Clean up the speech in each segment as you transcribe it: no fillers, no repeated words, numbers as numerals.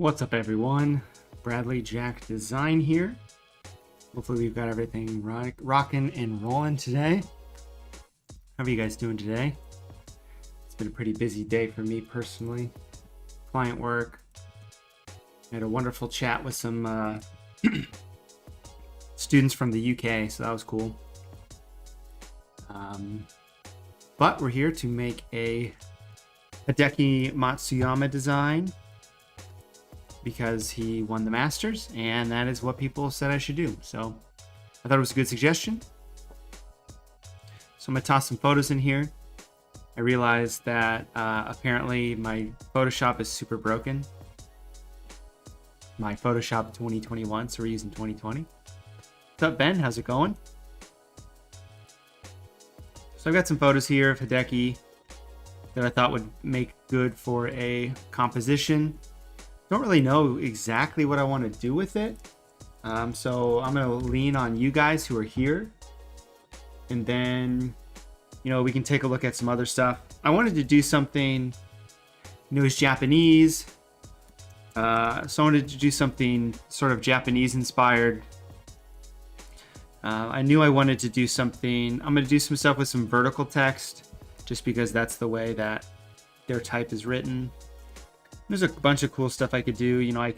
What's up, everyone? Bradley Jack Design here. Hopefully we've got everything rocking and rolling today. How are you guys doing today? It's been a pretty busy day for me personally. Client work. I had a wonderful chat with some students from the UK, so that was cool. But we're here to make a Hideki Matsuyama design because he won the Masters, and that is what people said I should do. So I thought it was a good suggestion. So I'm gonna toss some photos in here. I realized that apparently my Photoshop is super broken. My Photoshop 2021, so we're using 2020. What's up, Ben? How's it going? So I've got some photos here of Hideki that I thought would make good for a composition. Don't really know exactly what I want to do with it. So I'm going to lean on you guys who are here. And then, we can take a look at some other stuff. I wanted to do something, it's Japanese. So I wanted to do something sort of Japanese inspired. I knew I wanted to do something. I'm going to do some stuff with some vertical text just because that's the way that their type is written. There's a bunch of cool stuff I could do. I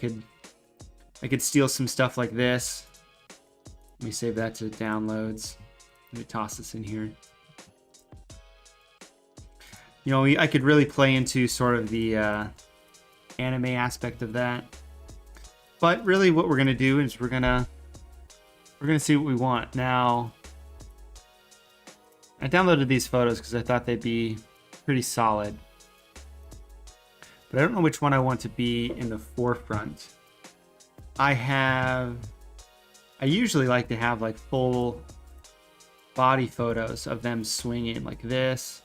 could steal some stuff like this. Let me save that to downloads. Let me toss this in here. I could really play into sort of the anime aspect of that. But really what we're going to do is we're going to see what we want. Now, I downloaded these photos because I thought they'd be pretty solid. But I don't know which one I want to be in the forefront. I usually like to have like full body photos of them swinging like this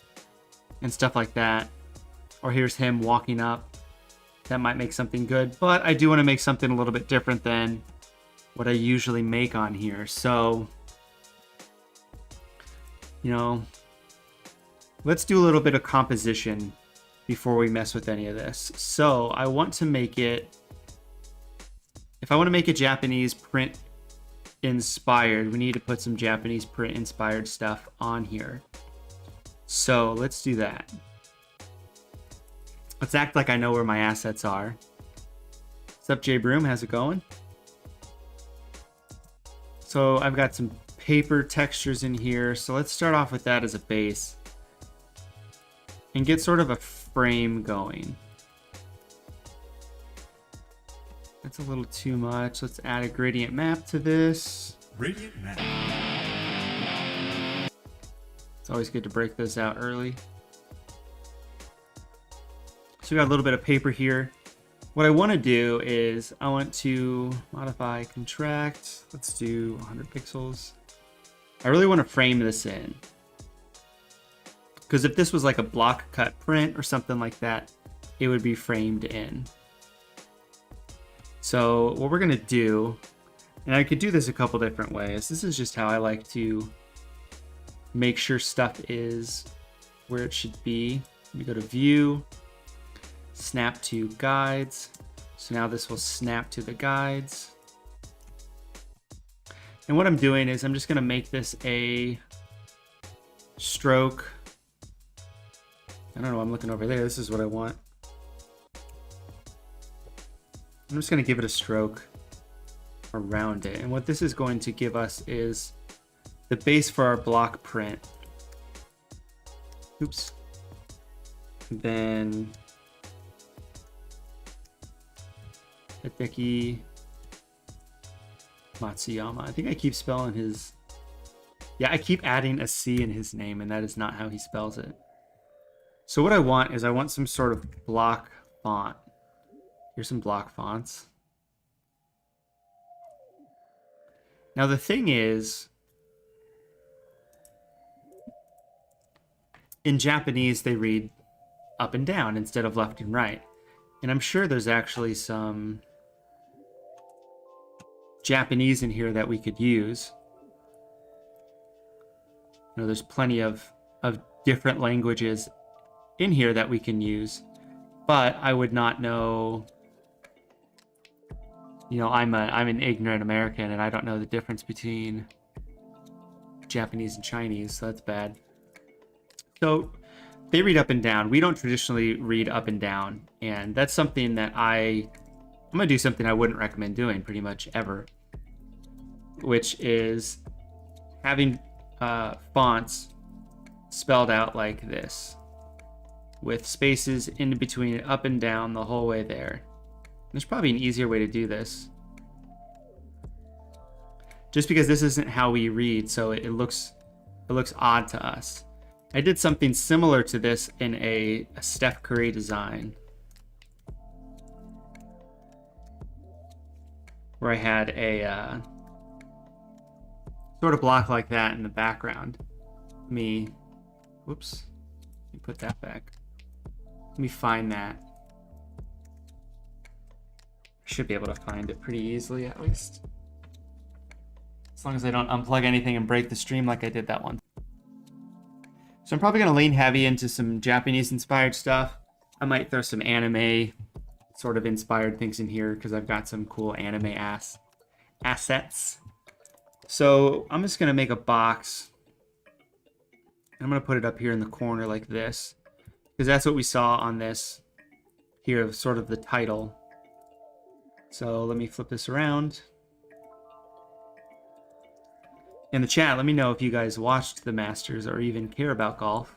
and stuff like that. Or here's him walking up. That might make something good. But I do want to make something a little bit different than what I usually make on here. So, let's do a little bit of composition before we mess with any of this. So I want to make it, if I want to make it Japanese print inspired, we need to put some Japanese print inspired stuff on here. So let's do that. Let's act like I know where my assets are. What's up, Jay Broom? How's it going? So I've got some paper textures in here. So let's start off with that as a base and get sort of a frame going. That's a little too much. Let's add a gradient map to this. Gradient map. It's always good to break those out early. So we got a little bit of paper here. What I want to do is I want to modify contract. Let's do 100 pixels. I really want to frame this in. Because if this was like a block cut print or something like that, it would be framed in. So what we're going to do, and I could do this a couple different ways. This is just how I like to make sure stuff is where it should be. Let me go to view, snap to guides. So now this will snap to the guides. And what I'm doing is I'm just going to make this a stroke. I don't know, I'm looking over there. This is what I want. I'm just going to give it a stroke around it. And what this is going to give us is the base for our block print. Oops. Then Hideki Matsuyama. I think I keep spelling his... Yeah, I keep adding a C in his name, and that is not how he spells it. So what I want is I want some sort of block font. Here's some block fonts. Now the thing is, in Japanese they read up and down instead of left and right. And I'm sure there's actually some Japanese in here that we could use. There's plenty of different languages in here that we can use, but I would not know You know, I'm an ignorant American and I don't know the difference between Japanese and Chinese, so that's bad. So they read up and down. We don't traditionally read up and down, and that's something that I'm gonna do something I wouldn't recommend doing pretty much ever, which is having fonts spelled out like this, with spaces in between up and down the whole way there. There's probably an easier way to do this. Just because this isn't how we read, so it looks odd to us. I did something similar to this in a Steph Curry design, where I had a sort of block like that in the background. Whoops, let me put that back. Let me find that. I should be able to find it pretty easily, at least. As long as I don't unplug anything and break the stream like I did that one. So I'm probably going to lean heavy into some Japanese-inspired stuff. I might throw some anime sort of inspired things in here because I've got some cool anime assets. So I'm just going to make a box. And I'm going to put it up here in the corner like this, because that's what we saw on this here, sort of the title. So let me flip this around. In the chat, let me know if you guys watched the Masters or even care about golf.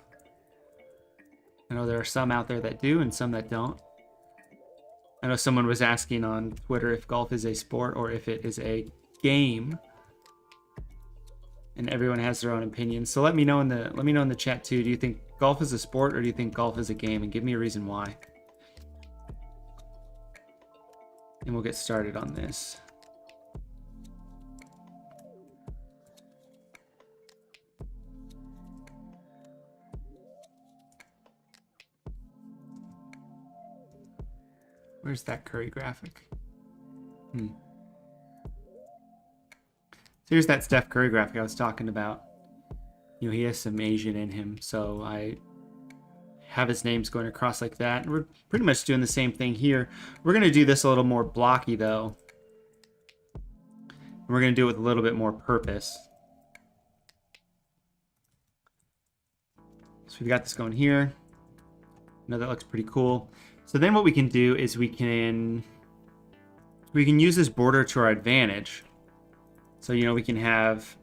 I know there are some out there that do and some that don't. I know someone was asking on Twitter if golf is a sport or if it is a game. And everyone has their own opinion. So let me know in the chat too. Do you think golf is a sport or do you think golf is a game? And give me a reason why. And we'll get started on this. Where's that Curry graphic? So here's that Steph Curry graphic I was talking about. You know, he has some Asian in him, so I have his names going across like that. And we're pretty much doing the same thing here. We're going to do this a little more blocky, though. And we're going to do it with a little bit more purpose. So we've got this going here. I know that looks pretty cool. So then what we can do is we can use this border to our advantage. So, you know, we can have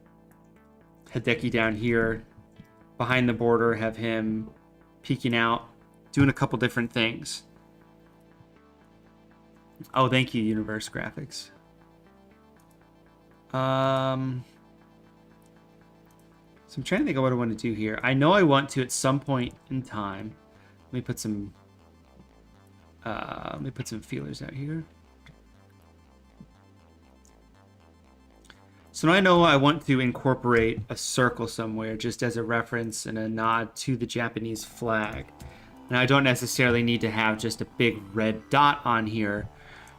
Hideki down here behind the border, have him peeking out, doing a couple different things. Oh, thank you, Universe Graphics. So I'm trying to think of what I want to do here. I know I want to at some point in time. Let me put some feelers out here. So now I know I want to incorporate a circle somewhere just as a reference and a nod to the Japanese flag. And I don't necessarily need to have just a big red dot on here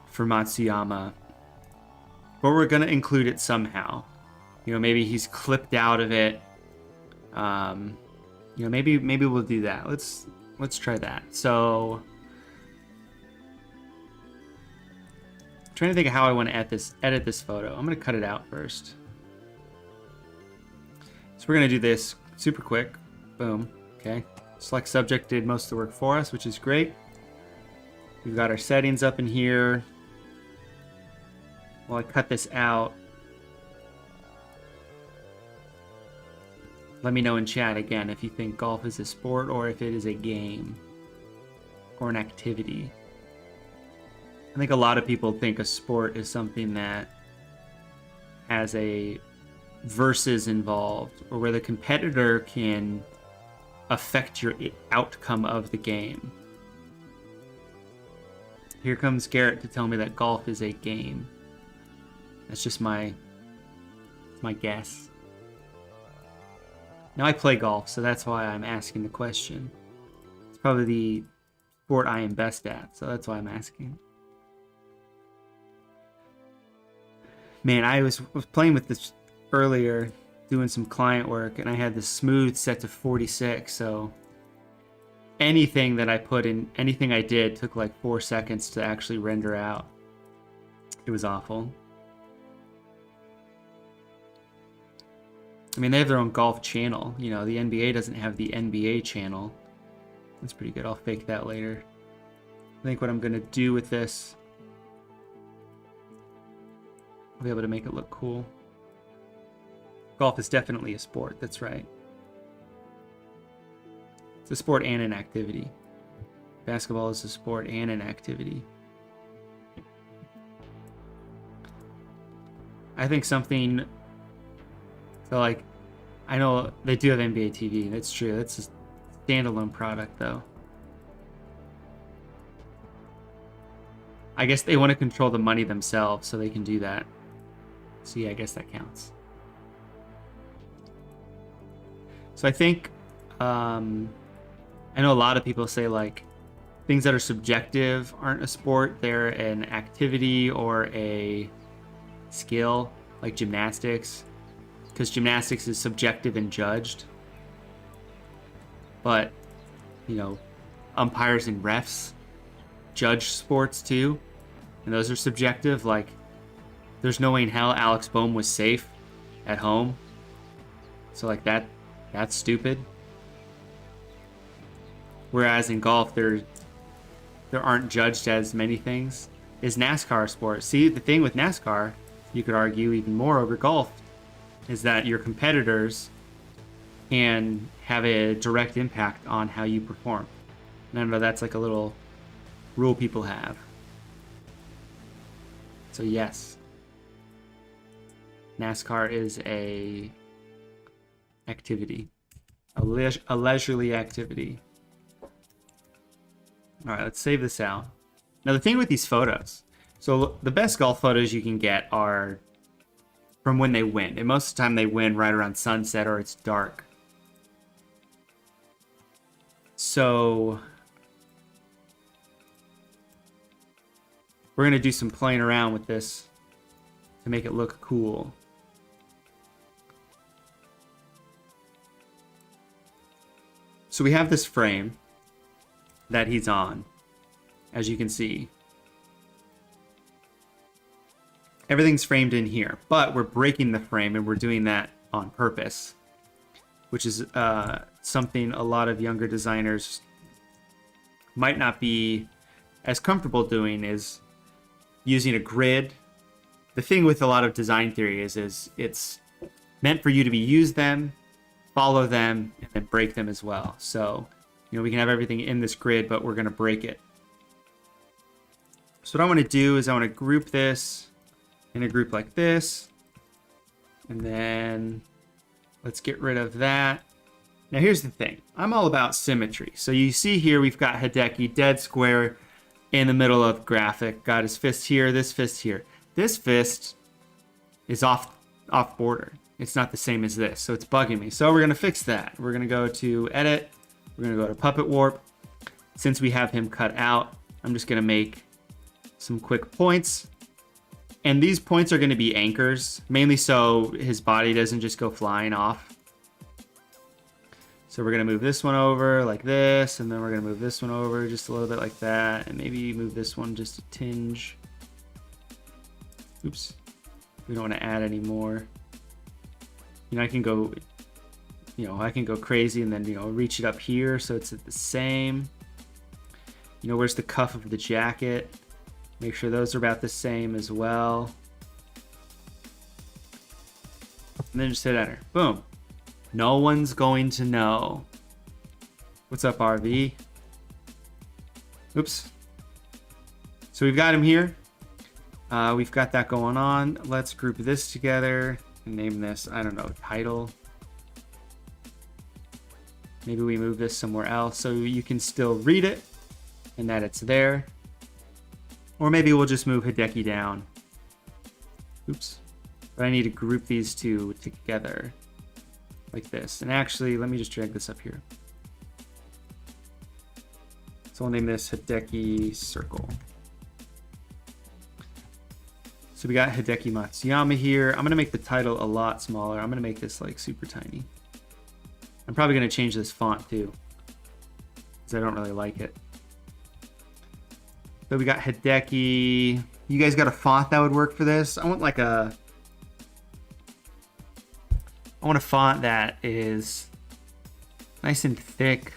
for Matsuyama. But we're going to include it somehow. You know, maybe he's clipped out of it. You know, maybe we'll do that. Let's try that. So trying to think of how I want to edit this photo. I'm going to cut it out first. So we're going to do this super quick. Boom. Okay. Select subject did most of the work for us, which is great. We've got our settings up in here. While I cut this out, let me know in chat again if you think golf is a sport or if it is a game or an activity. I think a lot of people think a sport is something that has a versus involved, or where the competitor can affect your outcome of the game. Here comes Garrett to tell me that golf is a game. That's just my guess. Now I play golf, so that's why I'm asking the question. It's probably the sport I am best at, so that's why I'm asking. Man, I was playing with this earlier, doing some client work, and I had the smooth set to 46, so anything that I put in, anything I did took like 4 seconds to actually render out. It was awful. I mean, they have their own golf channel. You know, the NBA doesn't have the NBA channel. That's pretty good. I'll fake that later. I think what I'm going to do with this, I'll be able to make it look cool. Golf is definitely a sport. That's right. It's a sport and an activity. Basketball is a sport and an activity. I think something... So, like, I know they do have NBA TV. That's true. That's a standalone product, though. I guess they want to control the money themselves, so they can do that. So, yeah, I guess that counts. So, I think... I know a lot of people say, like, things that are subjective aren't a sport. They're an activity or a skill, like gymnastics. Because gymnastics is subjective and judged. But, you know, umpires and refs judge sports too. And those are subjective. Like, there's no way in hell Alex Bohm was safe at home. So, like, that's stupid. Whereas in golf, there aren't judged as many things. Is NASCAR a sport? See, the thing with NASCAR, you could argue even more over golf, is that your competitors can have a direct impact on how you perform. And I know that's like a little rule people have. So yes, NASCAR is a activity, a leisurely activity. All right, let's save this out. Now the thing with these photos, so the best golf photos you can get are from when they win. And most of the time they win right around sunset or it's dark. So we're going to do some playing around with this to make it look cool. So we have this frame that he's on, as you can see. Everything's framed in here, but we're breaking the frame and we're doing that on purpose, which is something a lot of younger designers might not be as comfortable doing, is using a grid. The thing with a lot of design theory is it's meant for you to use them, follow them, and then break them as well. So, you know, we can have everything in this grid, but we're going to break it. So what I want to do is I want to group this in a group like this. And then let's get rid of that. Now here's the thing. I'm all about symmetry. So you see here we've got Hideki dead square in the middle of the graphic. Got his fist here, this fist here. This fist is off border. It's not the same as this, so it's bugging me. So we're gonna fix that. We're gonna go to edit. We're gonna go to puppet warp. Since we have him cut out, I'm just gonna make some quick points. And these points are going to be anchors, mainly so his body doesn't just go flying off. So we're going to move this one over like this, and then we're going to move this one over just a little bit like that, and maybe move this one just a tinge. Oops. We don't want to add any more. You know, I can go crazy and then, you know, reach it up here so it's at the same. You know, where's the cuff of the jacket? Make sure those are about the same as well. And then just hit enter. Boom. No one's going to know. What's up, RV? Oops. So we've got him here. We've got that going on. Let's group this together and name this, I don't know, title. Maybe we move this somewhere else so you can still read it and that it's there. Or maybe we'll just move Hideki down. Oops. But I need to group these two together like this. And actually, let me just drag this up here. So we'll name this Hideki Circle. So we got Hideki Matsuyama here. I'm going to make the title a lot smaller. I'm going to make this like super tiny. I'm probably going to change this font too, because I don't really like it. So we got Hideki, You guys got a font that would work for this? I want a font that is nice and thick.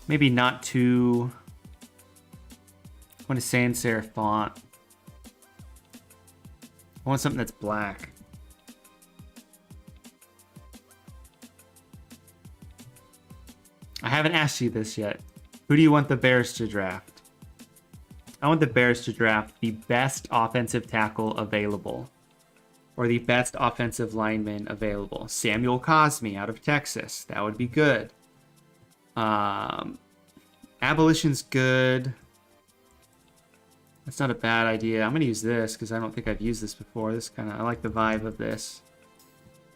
Maybe not too... I want a sans serif font. I want something that's black. I haven't asked you this yet. Who do you want the Bears to draft? I want the Bears to draft the best offensive tackle available. Or the best offensive lineman available. Samuel Cosme out of Texas. That would be good. Abolition's good. That's not a bad idea. I'm going to use this because I don't think I've used this before. I like the vibe of this.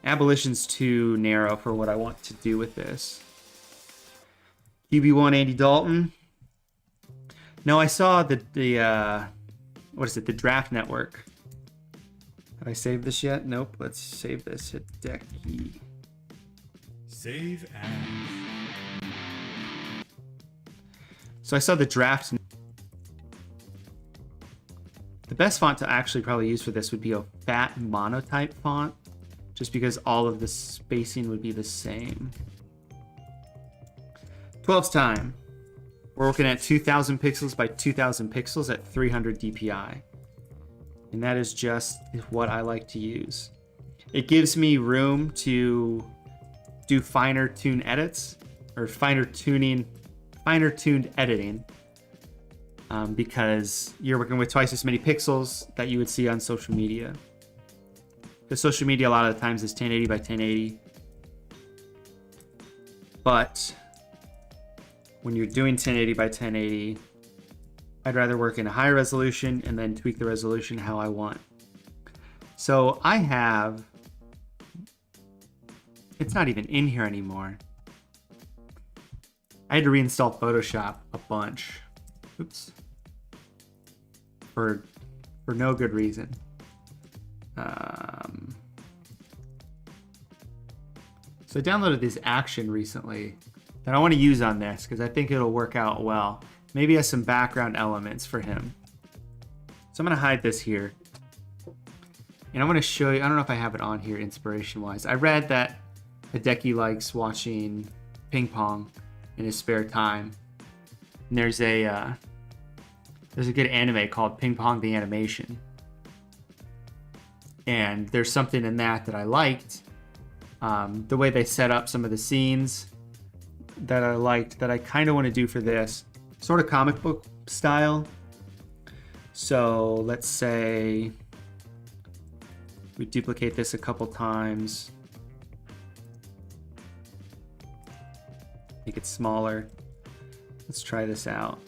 Abolition's too narrow for what I want to do with this. QB1 Andy Dalton. No, I saw the what is it? The Draft Network. Have I saved this yet? Nope. Let's save this. Hideki. Save as. So I saw the Draft. The best font to actually probably use for this would be a fat monotype font, just because all of the spacing would be the same. 12's time. We're looking at 2000 pixels by 2000 pixels at 300 DPI. And that is just what I like to use. It gives me room to do finer tuned edits, or finer tuned editing. Because you're working with twice as many pixels that you would see on social media. Because social media a lot of the times is 1080 by 1080. But when you're doing 1080 by 1080, I'd rather work in a higher resolution and then tweak the resolution how I want. So I have... It's not even in here anymore. I had to reinstall Photoshop a bunch. Oops. For no good reason. So I downloaded this action recently that I want to use on this because I think it'll work out well. Maybe has some background elements for him. So I'm going to hide this here. And I'm going to show you, I don't know if I have it on here inspiration-wise. I read that Hideki likes watching ping pong in his spare time. And there's a good anime called Ping Pong the Animation. And there's something in that I liked. The way they set up some of the scenes that I liked that I kind of want to do for this. Sort of comic book style. So let's say we duplicate this a couple times. Make it smaller. Let's try this out.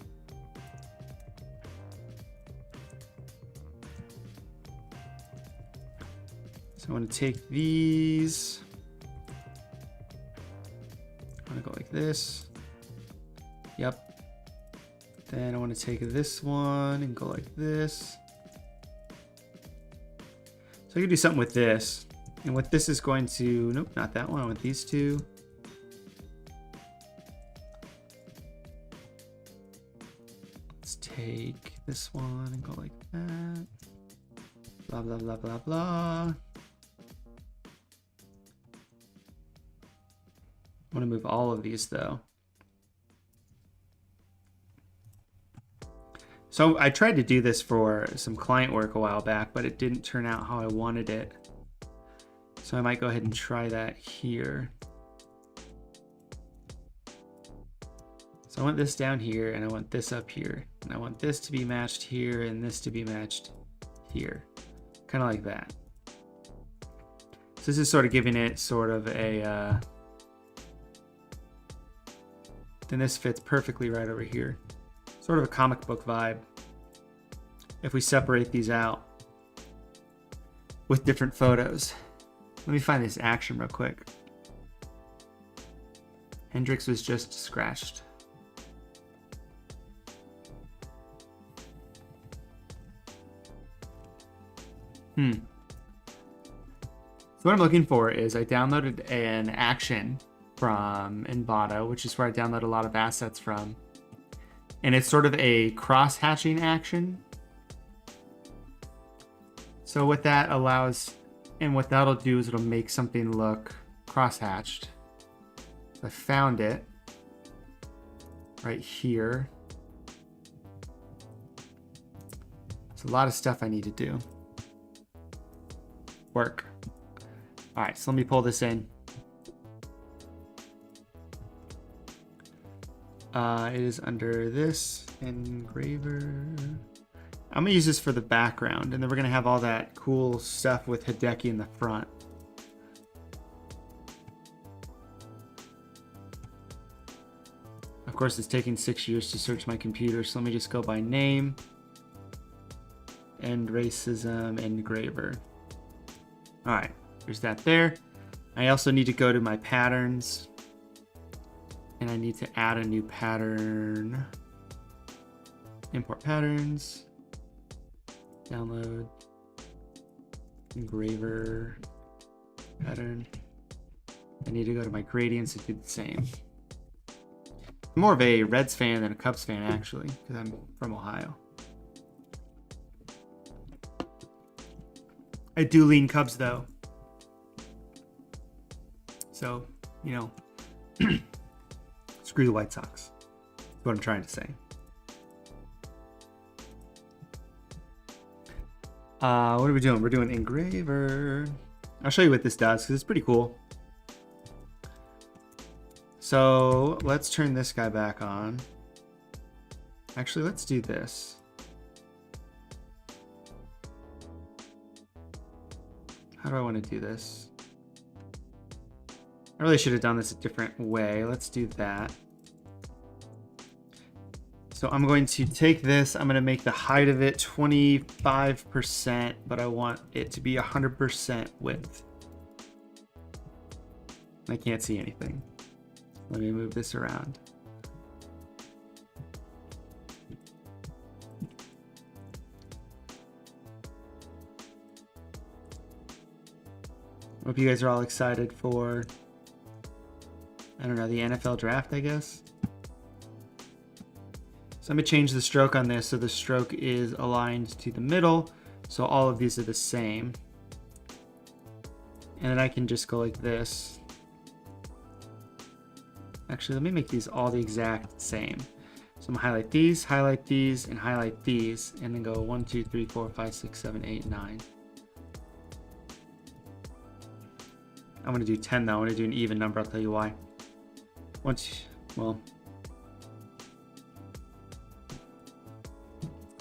So I want to take these. I want to go like this. Yep. Then I want to take this one and go like this. So I can do something with this. And what this is going to, nope, not that one. I want these two. Let's take this one and go like that. Blah, blah, blah, blah, blah. I want to move all of these though. So I tried to do this for some client work a while back, but it didn't turn out how I wanted it. So I might go ahead and try that here. So I want this down here and I want this up here. And I want this to be matched here and this to be matched here. Kind of like that. So this is sort of giving it sort of a... then this fits perfectly right over here. Sort of a comic book vibe. If we separate these out with different photos. Let me find this action real quick. Hendrix was just scratched. So what I'm looking for is I downloaded an action from Envato, which is where I download a lot of assets from. And it's sort of a cross-hatching action. So what that allows, and what that'll do is it'll make something look cross-hatched. I found it right here. It's a lot of stuff I need to do. Work. All right, so let me pull this in. It is under this engraver. I'm gonna use this for the background, and then we're gonna have all that cool stuff with Hideki in the front. Of course, it's taking 6 years to search my computer, so let me just go by name. End racism engraver. All right, there's that there. I also need to go to my patterns, and I need to add a new pattern. Import patterns, download, engraver, pattern. I need to go to my gradients to do the same. I'm more of a Reds fan than a Cubs fan, actually, because I'm from Ohio. I do lean Cubs, though. So, you know, screw the White Sox. That's what I'm trying to say. What are we doing? We're doing engraver. I'll show you what this does because it's pretty cool. So let's turn this guy back on. Actually, let's do this. How do I want to do this? I really should have done this a different way. Let's do that. So I'm going to take this. I'm going to make the height of it 25%, but I want it to be 100% width. I can't see anything. Let me move this around. Hope you guys are all excited for, I don't know, the NFL draft, I guess. So I'm going to change the stroke on this so the stroke is aligned to the middle. So all of these are the same. And then I can just go like this. Actually, let me make these all the exact same. So I'm going to highlight these, and highlight these, and then go 1, 2, 3, 4, 5, 6, 7, 8, 9. I'm going to do 10 though. I'm going to do an even number. I'll tell you why. Well,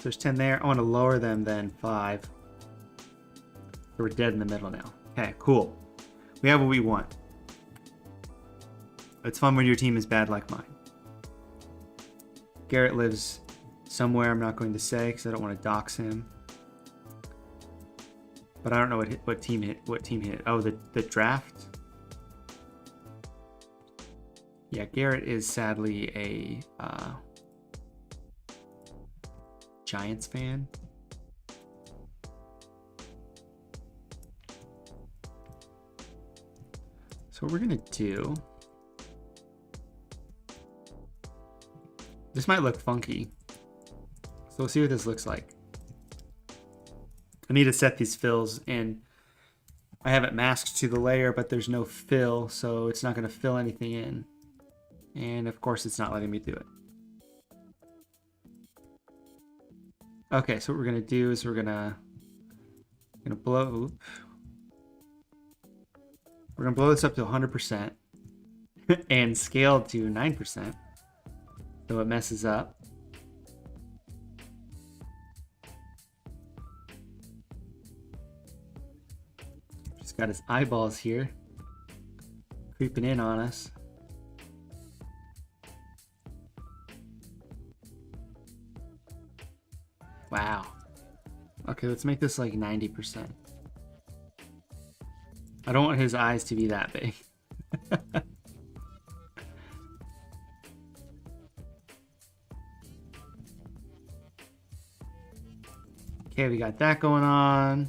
there's 10 there. I want to lower them then 5. So we're dead in the middle now. Okay, cool. We have what we want. It's fun when your team is bad like mine. Garrett lives somewhere I'm not going to say because I don't want to dox him. But I don't know what team hit. Oh, the draft. Yeah, Garrett is sadly a Giants fan. So what we're gonna do. This might look funky. So we'll see what this looks like. I need to set these fills in. I have it masked to the layer, but there's no fill, so it's not going to fill anything in. And of course, it's not letting me do it. Okay, so what we're going to do is we're going to blow. We're going to blow this up to 100% and scale to 9%. So it messes up. Got his eyeballs here creeping in on us. Wow. Okay, let's make this like 90%. I don't want his eyes to be that big. Okay, we got that going on.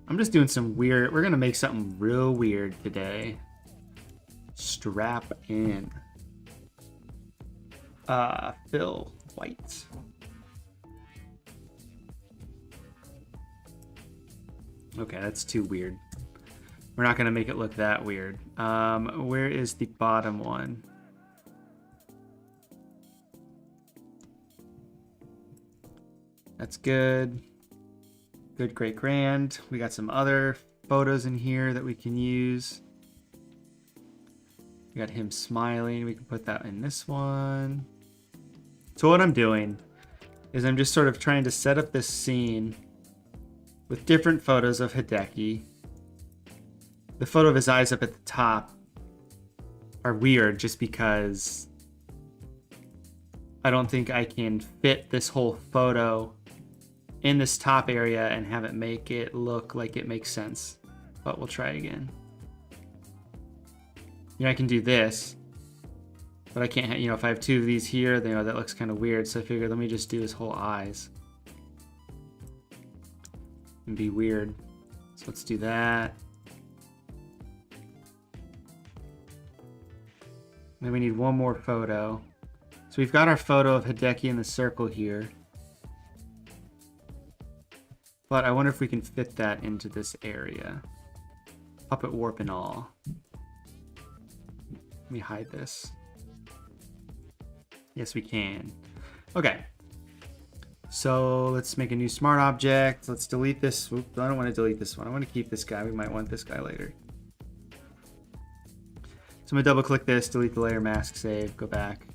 I'm just doing some weird, we're gonna make something real weird today. Strap in. Fill white. Okay, that's too weird. We're not going to make it look that weird. Where is the bottom one? That's good. Good, great, grand. We got some other photos in here that we can use. We got him smiling. We can put that in this one. So what I'm doing is I'm just sort of trying to set up this scene with different photos of Hideki. The photo of his eyes up at the top are weird just because I don't think I can fit this whole photo in this top area and have it make it look like it makes sense. But we'll try again. You know, I can do this, but I can't, you know, if I have two of these here, you know, that looks kind of weird. So I figured, let me just do his whole eyes and be weird. So let's do that. Then we need one more photo. So we've got our photo of Hideki in the circle here. But I wonder if we can fit that into this area. Puppet warp and all. Let me hide this. Yes, we can. Okay. So let's make a new smart object. Let's delete this. Oops, I don't want to delete this one. I want to keep this guy. We might want this guy later. So I'm going to double click this, delete the layer mask, save, go back.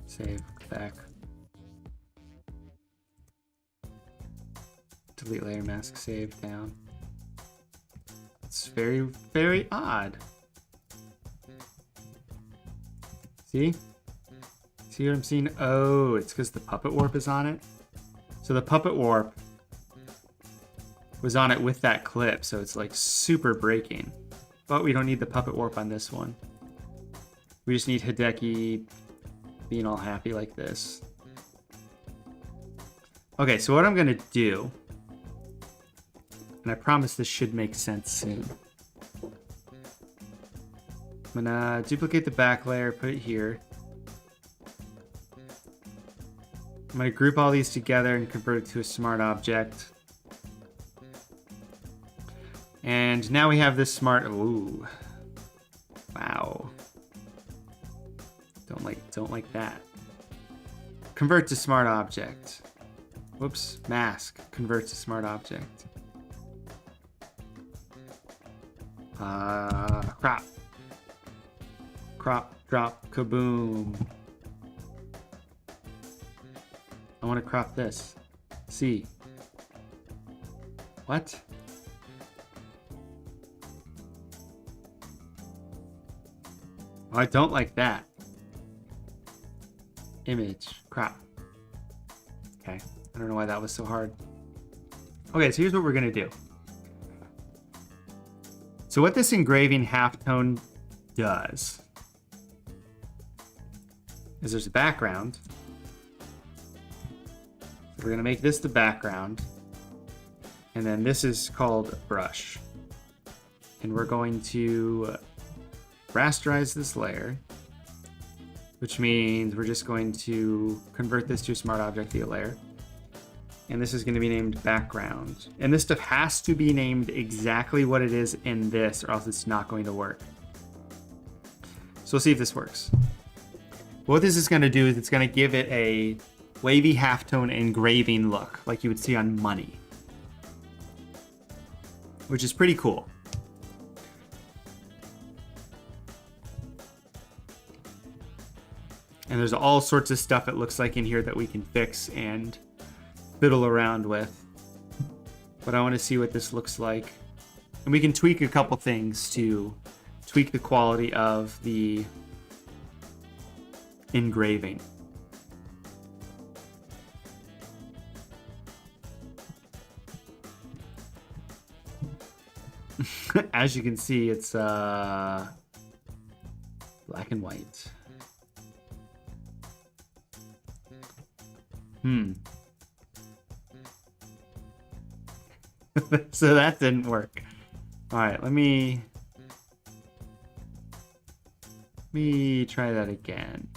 Save, go back. Delete layer mask, save, down. It's very, very odd. See? See what I'm seeing? Oh, it's because the puppet warp is on it. So the puppet warp was on it with that clip, so it's like super breaking. But we don't need the puppet warp on this one. We just need Hideki being all happy like this. Okay, so what I'm gonna do, and I promise this should make sense soon. I'm gonna duplicate the back layer, put it here. I'm gonna group all these together and convert it to a smart object. And now we have this smart, ooh, wow. Don't like that. Convert to smart object. Whoops, mask, convert to smart object. Crop. Crop, drop, kaboom. I want to crop this. See. What? Oh, I don't like that. Image, crop. Okay, I don't know why that was so hard. Okay, so here's what we're gonna do. So what this engraving halftone does is there's a background. So we're gonna make this the background. And then this is called brush. And we're going to rasterize this layer, which means we're just going to convert this to a smart object via layer. And this is going to be named background. And this stuff has to be named exactly what it is in this, or else it's not going to work. So we'll see if this works. What this is going to do is it's going to give it a wavy halftone engraving look, like you would see on money, which is pretty cool. And there's all sorts of stuff it looks like in here that we can fix and fiddle around with. But I want to see what this looks like. And we can tweak a couple things to tweak the quality of the engraving. As you can see, it's black and white. So that didn't work. All right, let me try that again.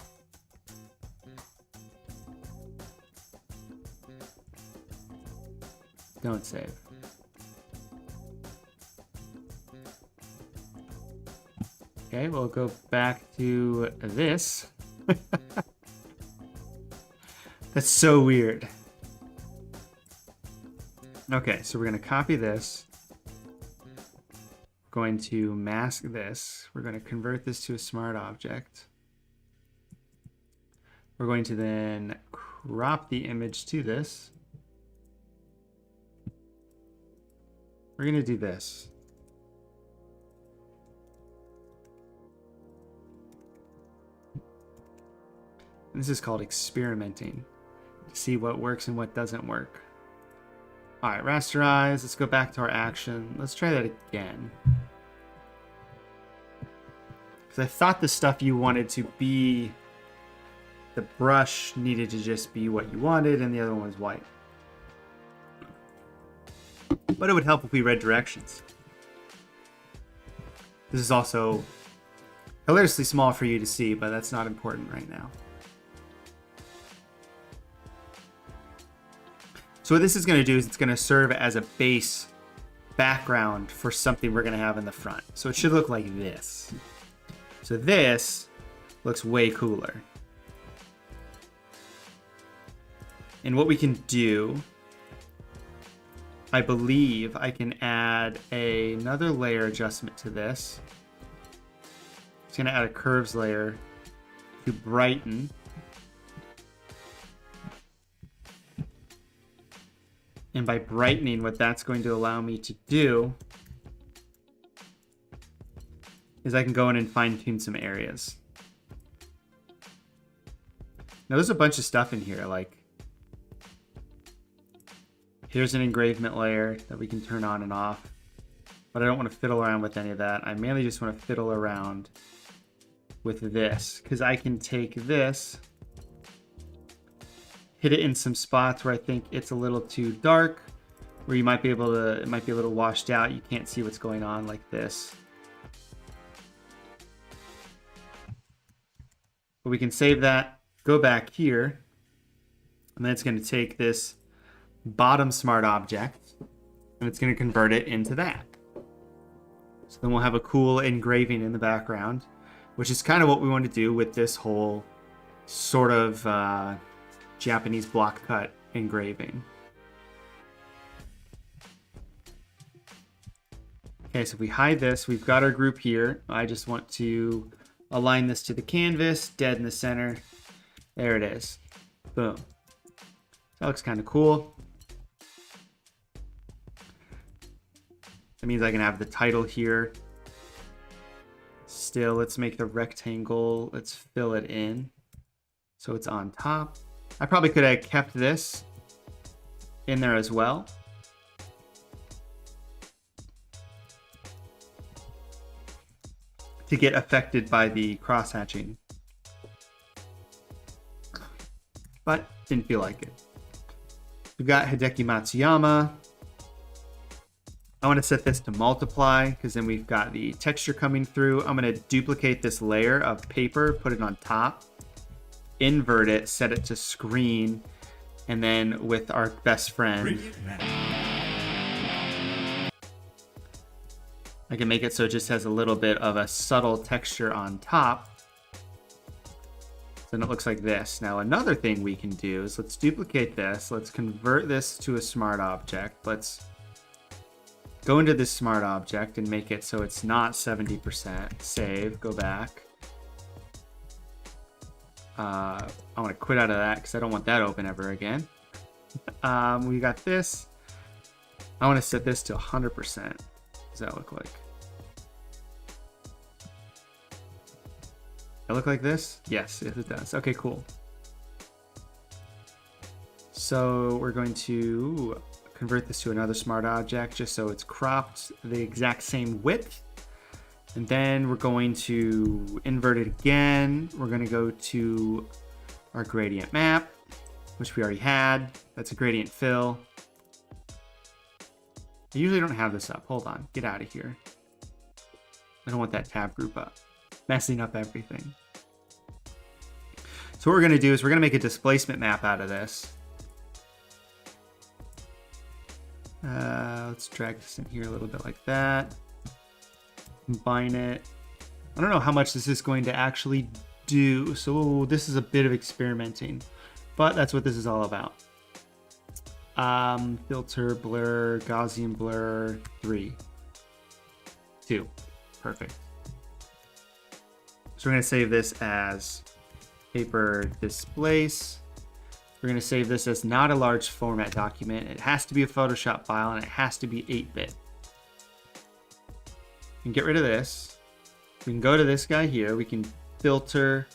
Don't save. Okay, we'll go back to this. That's so weird. Okay, so we're going to copy this. We're going to mask this. We're going to convert this to a smart object. We're going to then crop the image to this. We're going to do this. This is called experimenting to see what works and what doesn't work. All right, rasterize. Let's go back to our action. Let's try that again. Because I thought the stuff you wanted to be, the brush needed to just be what you wanted, and the other one was white. But it would help if we read directions. This is also hilariously small for you to see, but that's not important right now. So what this is going to do is it's going to serve as a base background for something we're going to have in the front. So it should look like this. So this looks way cooler. And what we can do, I believe I can add another layer adjustment to this. It's going to add a curves layer to brighten. And by brightening, what that's going to allow me to do is I can go in and fine tune some areas. Now there's a bunch of stuff in here, like here's an engravement layer that we can turn on and off, but I don't want to fiddle around with any of that. I mainly just want to fiddle around with this, because I can take this, hit it in some spots where I think it's a little too dark, where you might be able to, it might be a little washed out. You can't see what's going on, like this. But we can save that, go back here, and then it's going to take this bottom smart object, and it's going to convert it into that. So then we'll have a cool engraving in the background, which is kind of what we want to do with this whole sort of Japanese block cut engraving. Okay, so if we hide this, we've got our group here. I just want to align this to the canvas, dead in the center. There it is. Boom. That looks kind of cool. That means I can have the title here. Still, let's make the rectangle, let's fill it in so it's on top. I probably could have kept this in there as well. To get affected by the cross-hatching. But didn't feel like it. We've got Hideki Matsuyama. I want to set this to multiply because then we've got the texture coming through. I'm going to duplicate this layer of paper, put it on top, invert it, set it to screen, and then with our best friend, I can make it so it just has a little bit of a subtle texture on top. Then it looks like this. Now another thing we can do is let's duplicate this. Let's convert this to a smart object. Let's go into this smart object and make it so it's not 70%. Save, go back. I want to quit out of that because I don't want that open ever again. We got this. I want to set this to 100%. Does that look like? Does it look like this? Yes, it does. Okay, cool. So we're going to convert this to another smart object just so it's cropped the exact same width. And then we're going to invert it again. We're going to go to our gradient map, which we already had. That's a gradient fill. I usually don't have this up. Hold on. Get out of here. I don't want that tab group up. Messing up everything. So what we're going to do is we're going to make a displacement map out of this. Let's drag this in here a little bit like that. Combine it. I don't know how much this is going to actually do. So this is a bit of experimenting, but that's what this is all about. Filter, blur, Gaussian blur, 3, 2, perfect. So we're going to save this as paper displace. We're going to save this as not a large format document. It has to be a Photoshop file and it has to be 8-bit. We can get rid of this. We can go to this guy here. We can filter,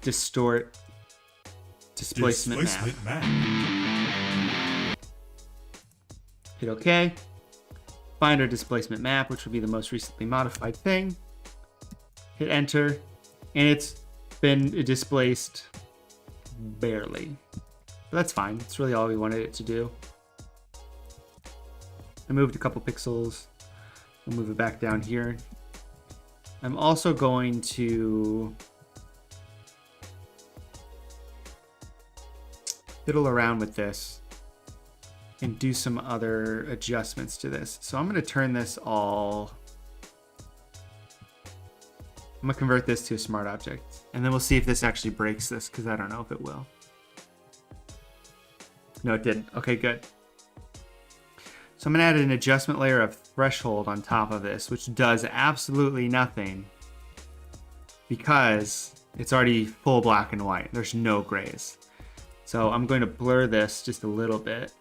distort, displacement map. Hit OK. Find our displacement map, which will be the most recently modified thing. Hit enter, and it's been displaced barely. But that's fine. That's really all we wanted it to do. I moved a couple pixels. We'll move it back down here. I'm also going to fiddle around with this and do some other adjustments to this. So I'm going to turn this all... I'm going to convert this to a smart object. And then we'll see if this actually breaks this, because I don't know if it will. No, it didn't. Okay, good. So I'm going to add an adjustment layer of threshold on top of this, which does absolutely nothing because it's already full black and white. There's no grays. So I'm going to blur this just a little bit.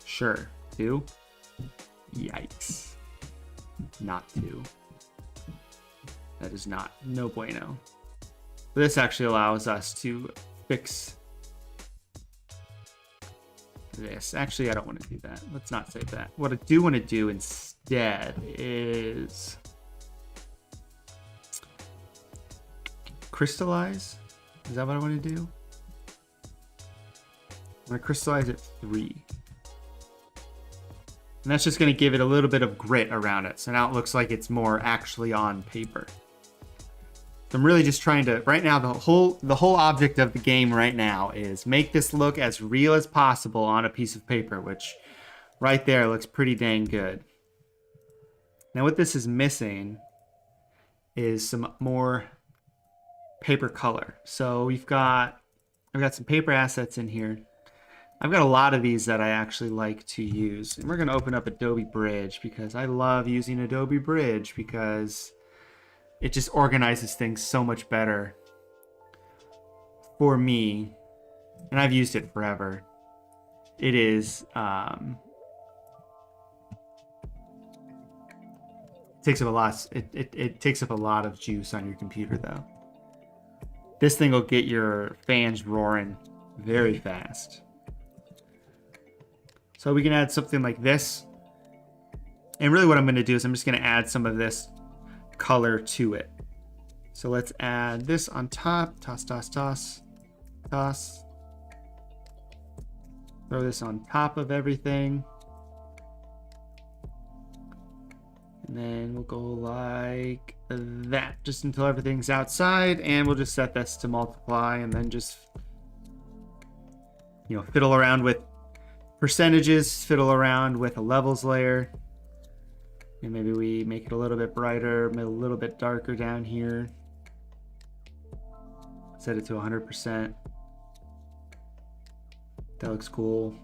Sure, 2. Yikes. Not 2. That is not, no bueno. This actually allows us to fix this. Actually, I don't want to do that. Let's not save that. What I do want to do instead is crystallize. Is that what I want to do? I'm going to crystallize at 3. And that's just going to give it a little bit of grit around it. So now it looks like it's more actually on paper. So I'm really just trying to, right now, the whole object of the game right now is make this look as real as possible on a piece of paper, which right there looks pretty dang good. Now what this is missing is some more paper color. So I've got some paper assets in here. I've got a lot of these that I actually like to use. And we're going to open up Adobe Bridge because I love using Adobe Bridge because it just organizes things so much better for me. And I've used it forever. It is, takes up a lot. It takes up a lot of juice on your computer though. This thing will get your fans roaring very fast. So we can add something like this. And really what I'm going to do is I'm just going to add some of this color to it. So let's add this on top. Toss, toss, toss, toss. Throw this on top of everything. And then we'll go like that, just until everything's outside. And we'll just set this to multiply and then just, you know, fiddle around with percentages, fiddle around with a levels layer. And maybe we make it a little bit brighter, a little bit darker down here. Set it to 100%. That looks cool.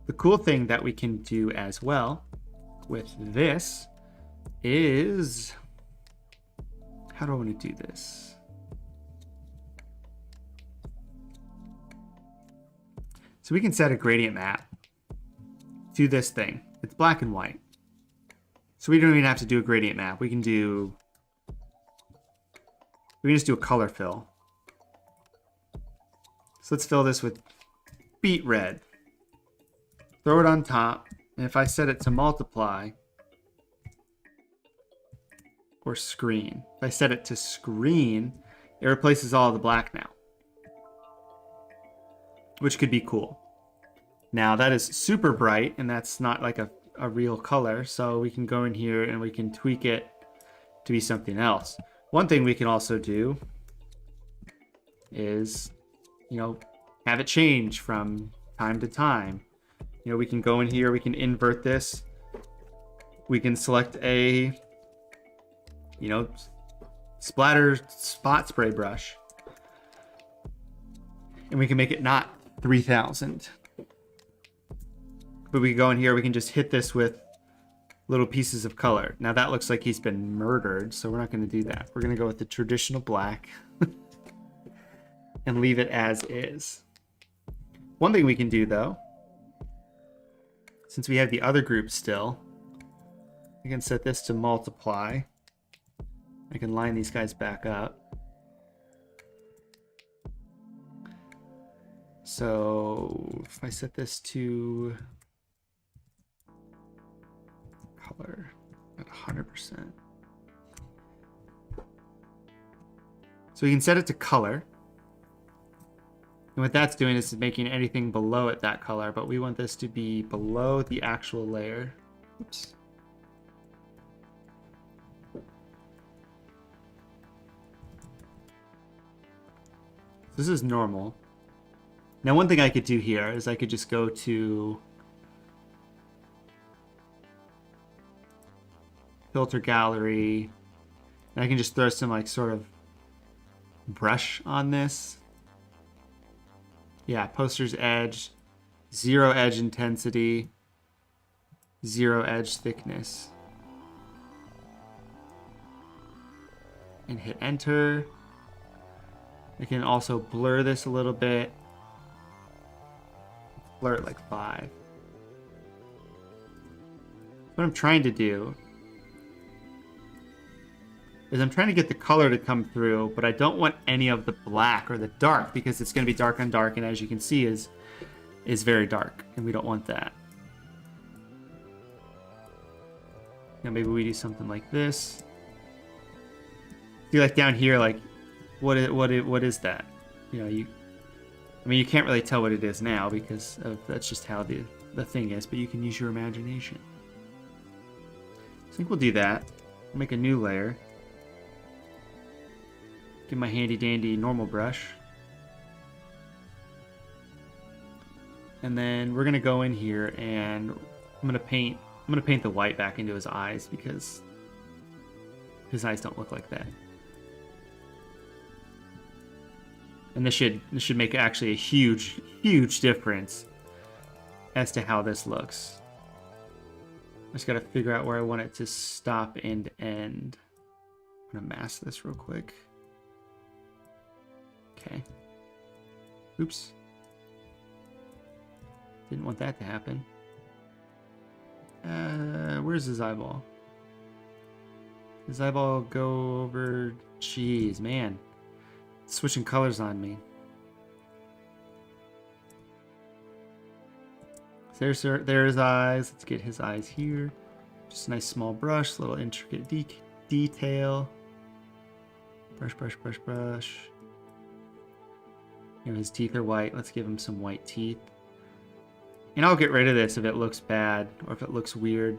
The cool thing that we can do as well with this is, how do I want to do this? So we can set a gradient map to this thing. It's black and white. So we don't even have to do a gradient map. We can just do a color fill. So let's fill this with beet red. Throw it on top. And if I set it to multiply or screen, if I set it to screen, it replaces all of the black now, which could be cool. Now that is super bright and that's not like a real color. So we can go in here and we can tweak it to be something else. One thing we can also do is, you know, have it change from time to time. You know, we can go in here, we can invert this. We can select a, you know, splatter spot spray brush. And we can make it not 3000. But we can go in here, we can just hit this with little pieces of color. Now that looks like he's been murdered, so we're not going to do that. We're going to go with the traditional black and leave it as is. One thing we can do though, since we have the other group still, I can set this to multiply. I can line these guys back up. So if I set this to color at 100%. So we can set it to color. And what that's doing is making anything below it that color, but we want this to be below the actual layer. Oops. This is normal. Now one thing I could do here is I could just go to filter gallery, and I can just throw some like sort of brush on this. Yeah, poster's edge, 0 edge intensity, 0 edge thickness. And hit enter. I can also blur this a little bit. Blur it like 5. What I'm trying to do is I'm trying to get the color to come through, but I don't want any of the black or the dark because it's going to be dark on dark, and as you can see is very dark, and we don't want that. Now maybe we do something like this. See, like down here, like what is that? You know, I mean, you can't really tell what it is now because that's just how the thing is, but you can use your imagination. I think we'll do that. We'll make a new layer. Get my handy dandy normal brush. And then we're gonna go in here and I'm gonna paint the white back into his eyes because his eyes don't look like that. And this should make actually a huge difference as to how this looks. I just gotta figure out where I want it to stop and end. I'm gonna mask this real quick. Okay. Oops. Didn't want that to happen. Where's his eyeball? His eyeball go over... Jeez, man. It's switching colors on me. There's his eyes. Let's get his eyes here. Just a nice small brush, little intricate detail. Brush, brush, brush, brush. You know, his teeth are white. Let's give him some white teeth. And I'll get rid of this if it looks bad or if it looks weird.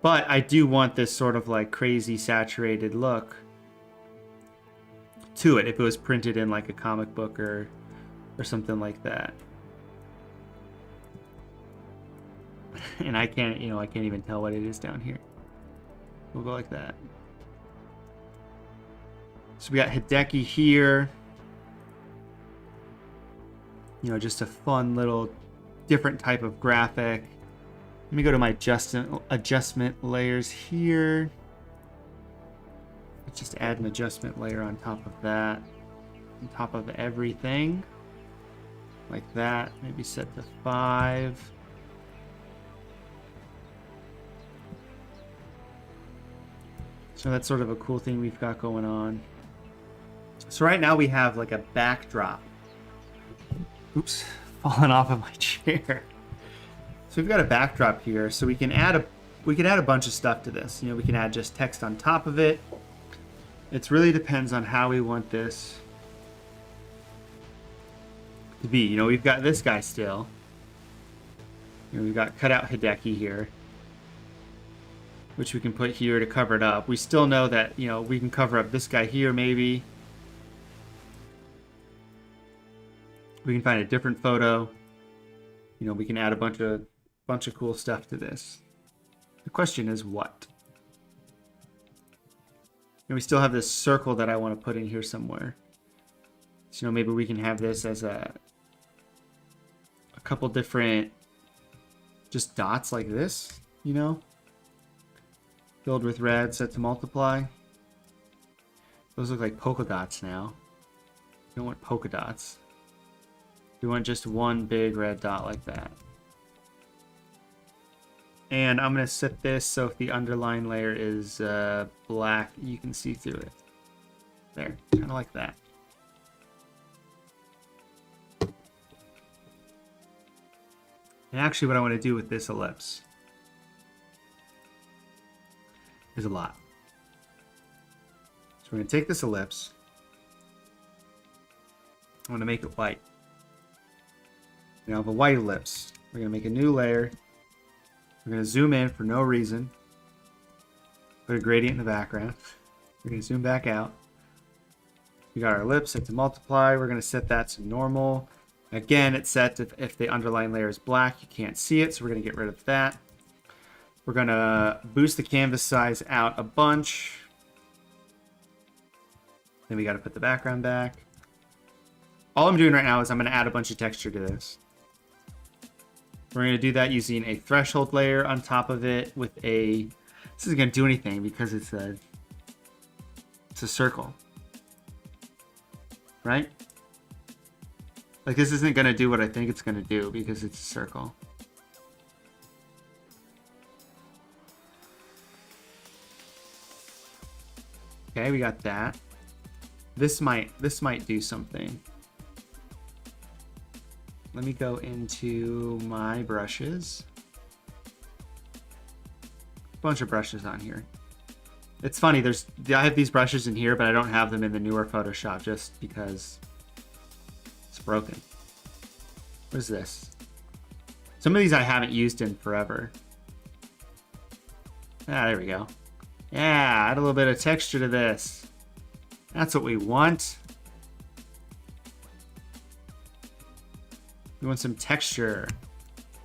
But I do want this sort of like crazy saturated look to it if it was printed in like a comic book or something like that. And I can't even tell what it is down here. We'll go like that. So we got Hideki here. You know, just a fun little different type of graphic. Let me go to my adjustment layers here. Let's just add an adjustment layer on top of that. On top of everything. Like that. Maybe set to 5. So that's sort of a cool thing we've got going on. So right now we have like a backdrop. Oops, falling off of my chair. So we've got a backdrop here, so we can add a bunch of stuff to this. You know, we can add just text on top of it. It really depends on how we want this to be. You know, we've got this guy still. You know, we've got cutout Hideki here, which we can put here to cover it up. We still know that, you know, we can cover up this guy here maybe. We can find a different photo. You know, we can add a bunch of cool stuff to this. The question is what? And we still have this circle that I want to put in here somewhere. So, you know, maybe we can have this as a couple different just dots like this, you know? Filled with red, set to multiply. Those look like polka dots now. We don't want polka dots. We want just one big red dot like that. And I'm going to set this so if the underlying layer is black, you can see through it. There, kind of like that. And actually what I want to do with this ellipse is a lot. So we're going to take this ellipse. I want to make it white. Now I have a white ellipse. We're going to make a new layer. We're going to zoom in for no reason. Put a gradient in the background. We're going to zoom back out. We got our ellipse set to multiply. We're going to set that to normal. Again, it's set if the underlying layer is black, you can't see it, so we're going to get rid of that. We're going to boost the canvas size out a bunch. Then we got to put the background back. All I'm doing right now is I'm going to add a bunch of texture to this. We're going to do that using a threshold layer on top of it with a... This isn't going to do anything because it's a circle. Right? Like, this isn't going to do what I think it's going to do because it's a circle. Okay, we got that. This might do something. Let me go into my brushes. Bunch of brushes on here. It's funny, I have these brushes in here, but I don't have them in the newer Photoshop just because it's broken. What is this? Some of these I haven't used in forever. Ah, there we go. Yeah, add a little bit of texture to this. That's what we want. We want some texture.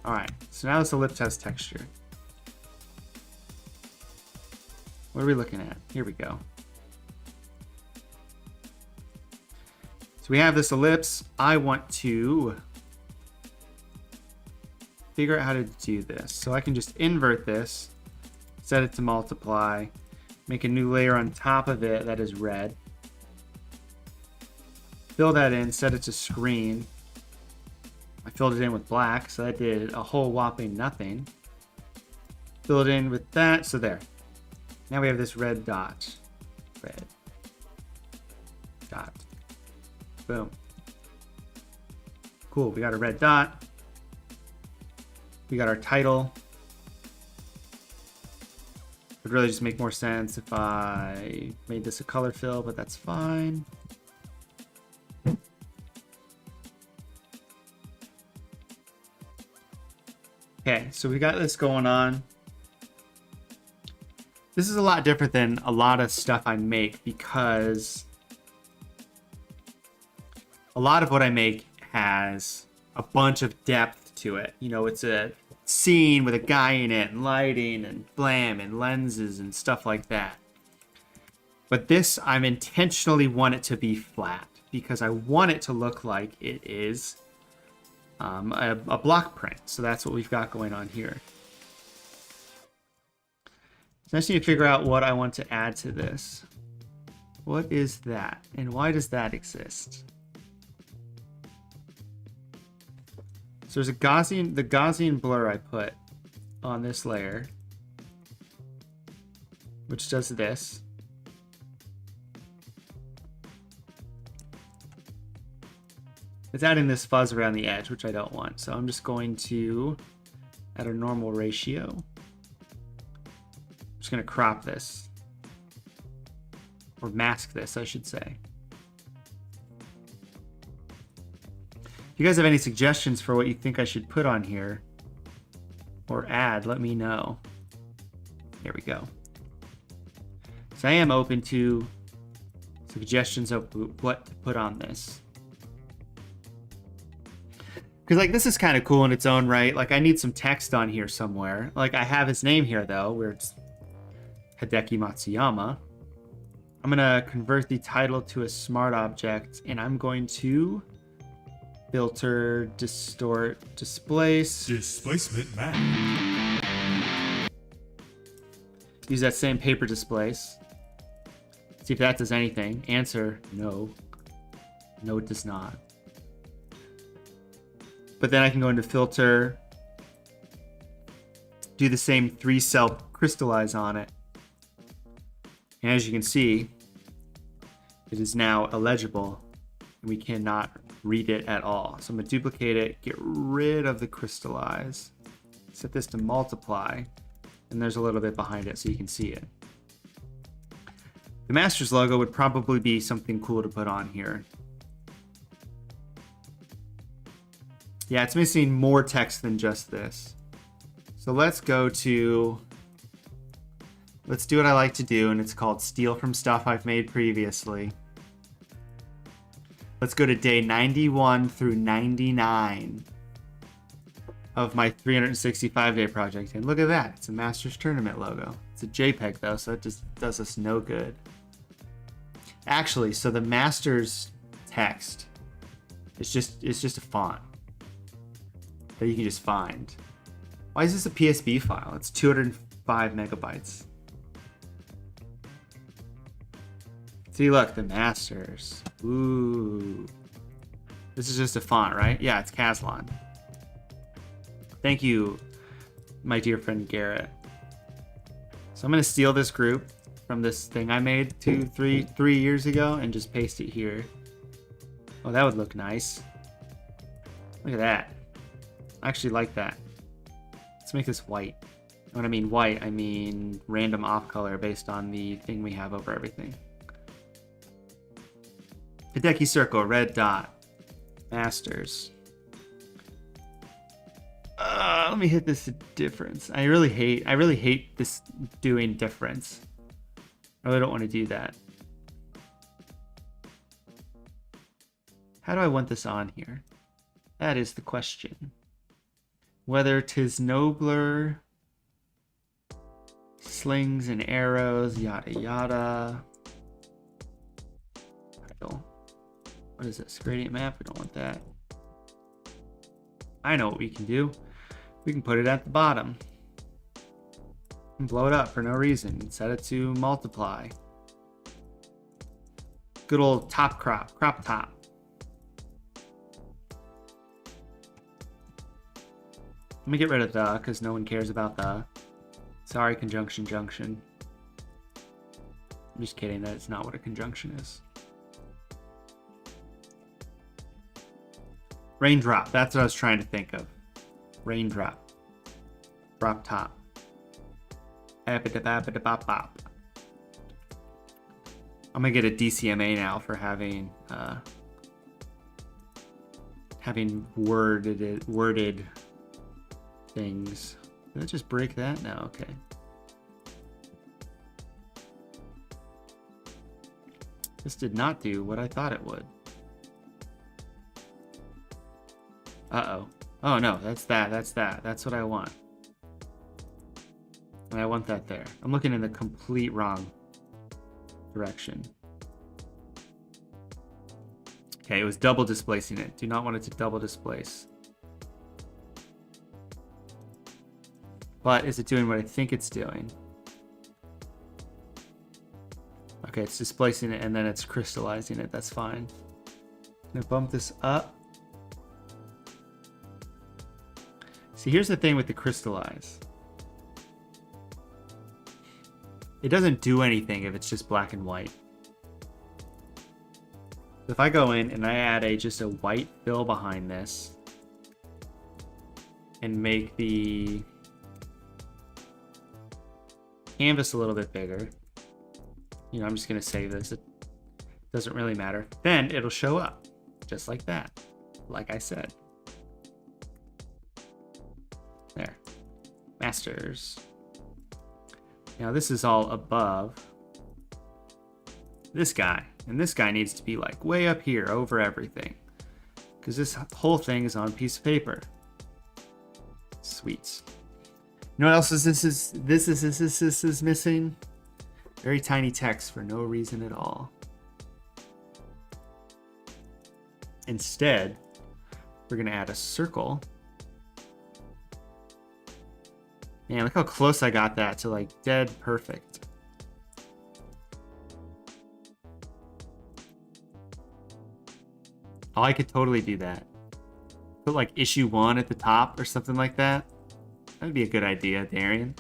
Alright, so now this ellipse has texture. What are we looking at? Here we go. So we have this ellipse. I want to figure out how to do this. So I can just invert this, set it to multiply, make a new layer on top of it that is red. Fill that in, set it to screen. I filled it in with black, so that did a whole whopping nothing. Fill it in with that, so there. Now we have this red dot. Red dot. Boom. Cool, we got a red dot. We got our title. It would really just make more sense if I made this a color fill, but that's fine. Okay, so we got this going on. This is a lot different than a lot of stuff I make because a lot of what I make has a bunch of depth to it. You know, it's a scene with a guy in it and lighting and blam and lenses and stuff like that. But this, I'm intentionally want it to be flat because I want it to look like it is a block print. So that's what we've got going on here. So I just need to figure out what I want to add to this. What is that? And why does that exist? So there's the Gaussian blur I put on this layer, which does this. It's adding this fuzz around the edge, which I don't want. So I'm just going to add a normal ratio. I'm just going to crop this. Or mask this, I should say. If you guys have any suggestions for what you think I should put on here or add, let me know. There we go. So I am open to suggestions of what to put on this. Because, like, this is kind of cool in its own right. Like, I need some text on here somewhere. Like, I have his name here, though, where it's Hideki Matsuyama. I'm going to convert the title to a smart object, and I'm going to filter, distort, displace. Displacement map. Use that same paper displace. See if that does anything. Answer, no. No, it does not. But then I can go into filter, do the same 3-cell crystallize on it. And as you can see, it is now illegible. And we cannot read it at all. So I'm going to duplicate it, get rid of the crystallize, set this to multiply, and there's a little bit behind it so you can see it. The Masters logo would probably be something cool to put on here. Yeah, it's missing more text than just this. So let's do what I like to do, and it's called steal from stuff I've made previously. Let's go to day 91 through 99 of my 365-day project. And look at that, it's a Masters Tournament logo. It's a JPEG though, so it just does us no good. Actually, so the Masters text is just a font that you can just find. Why is this a PSB file? It's 205 megabytes. See, look, the Masters. Ooh. This is just a font, right? Yeah, it's Caslon. Thank you, my dear friend Garrett. So I'm going to steal this group from this thing I made 3 years ago and just paste it here. Oh, that would look nice. Look at that. I actually like that. Let's make this white. When I mean white, I mean random off color based on the thing we have over everything. Hideki circle, red dot. Masters. Let me hit this difference. I really hate this doing difference. I really don't want to do that. How do I want this on here? That is the question. Whether 'tis nobler, slings and arrows, yada yada. Title. What is this? Gradient map? We don't want that. I know what we can do. We can put it at the bottom. And blow it up for no reason. Set it to multiply. Good old top crop top. Let me get rid of the, because no one cares about the. Sorry, conjunction junction. I'm just kidding, that's not what a conjunction is. Raindrop, that's what I was trying to think of. Raindrop. Drop top. I'm gonna get a DCMA now for having worded things. Did I just break that? No, okay. This did not do what I thought it would. Uh-oh. Oh no, that's that. That's what I want. And I want that there. I'm looking in the complete wrong direction. Okay, it was double displacing it. Do not want it to double displace. But is it doing what I think it's doing? Okay, it's displacing it and then it's crystallizing it. That's fine. I'm gonna bump this up. See, here's the thing with the crystallize. It doesn't do anything if it's just black and white. If I go in and I add just a white fill behind this and make the canvas a little bit bigger, you know, I'm just gonna save this. It doesn't really matter. Then it'll show up just like that, like I said. There. Masters. Now this is all above this guy. And this guy needs to be like way up here over everything. because this whole thing is on a piece of paper. Sweet. You know what else is this is missing? Very tiny text for no reason at all. Instead, we're gonna add a circle. Man, look how close I got that to like dead perfect. Oh, I could totally do that. Put like issue 1 at the top or something like that. That'd be a good idea, Darian.